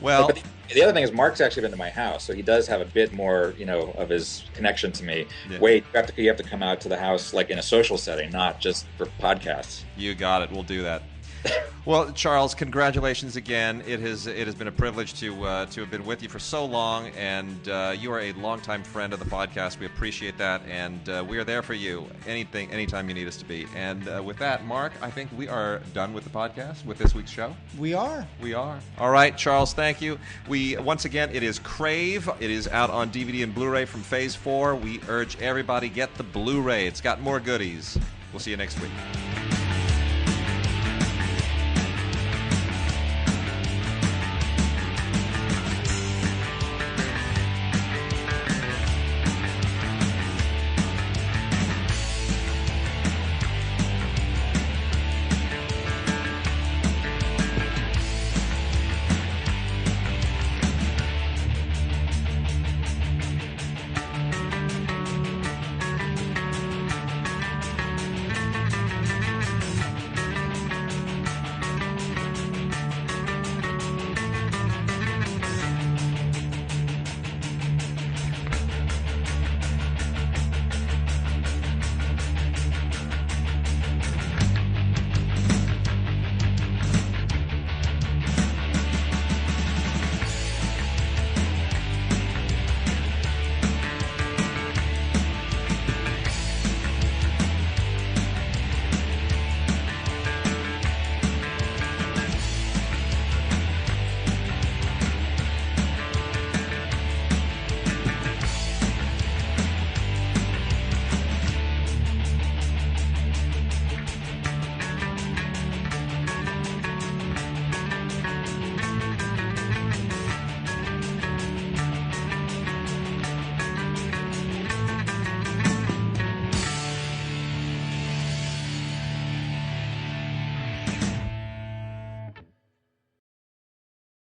Well, but the other thing is, Mark's actually been to my house, so he does have a bit more, of his connection to me. Yeah. Wait, you have to come out to the house like in a social setting, not just for podcasts. You got it. We'll do that. Well, Charles, congratulations again. It has been a privilege to have been with you for so long, and you are a longtime friend of the podcast. We appreciate that, and we are there for you anytime you need us to be. And with that, Mark, I think we are done with the podcast, with this week's show. We are. All right, Charles, thank you. Once again, it is Crave. It is out on DVD and Blu-ray from Phase 4. We urge everybody, get the Blu-ray. It's got more goodies. We'll see you next week.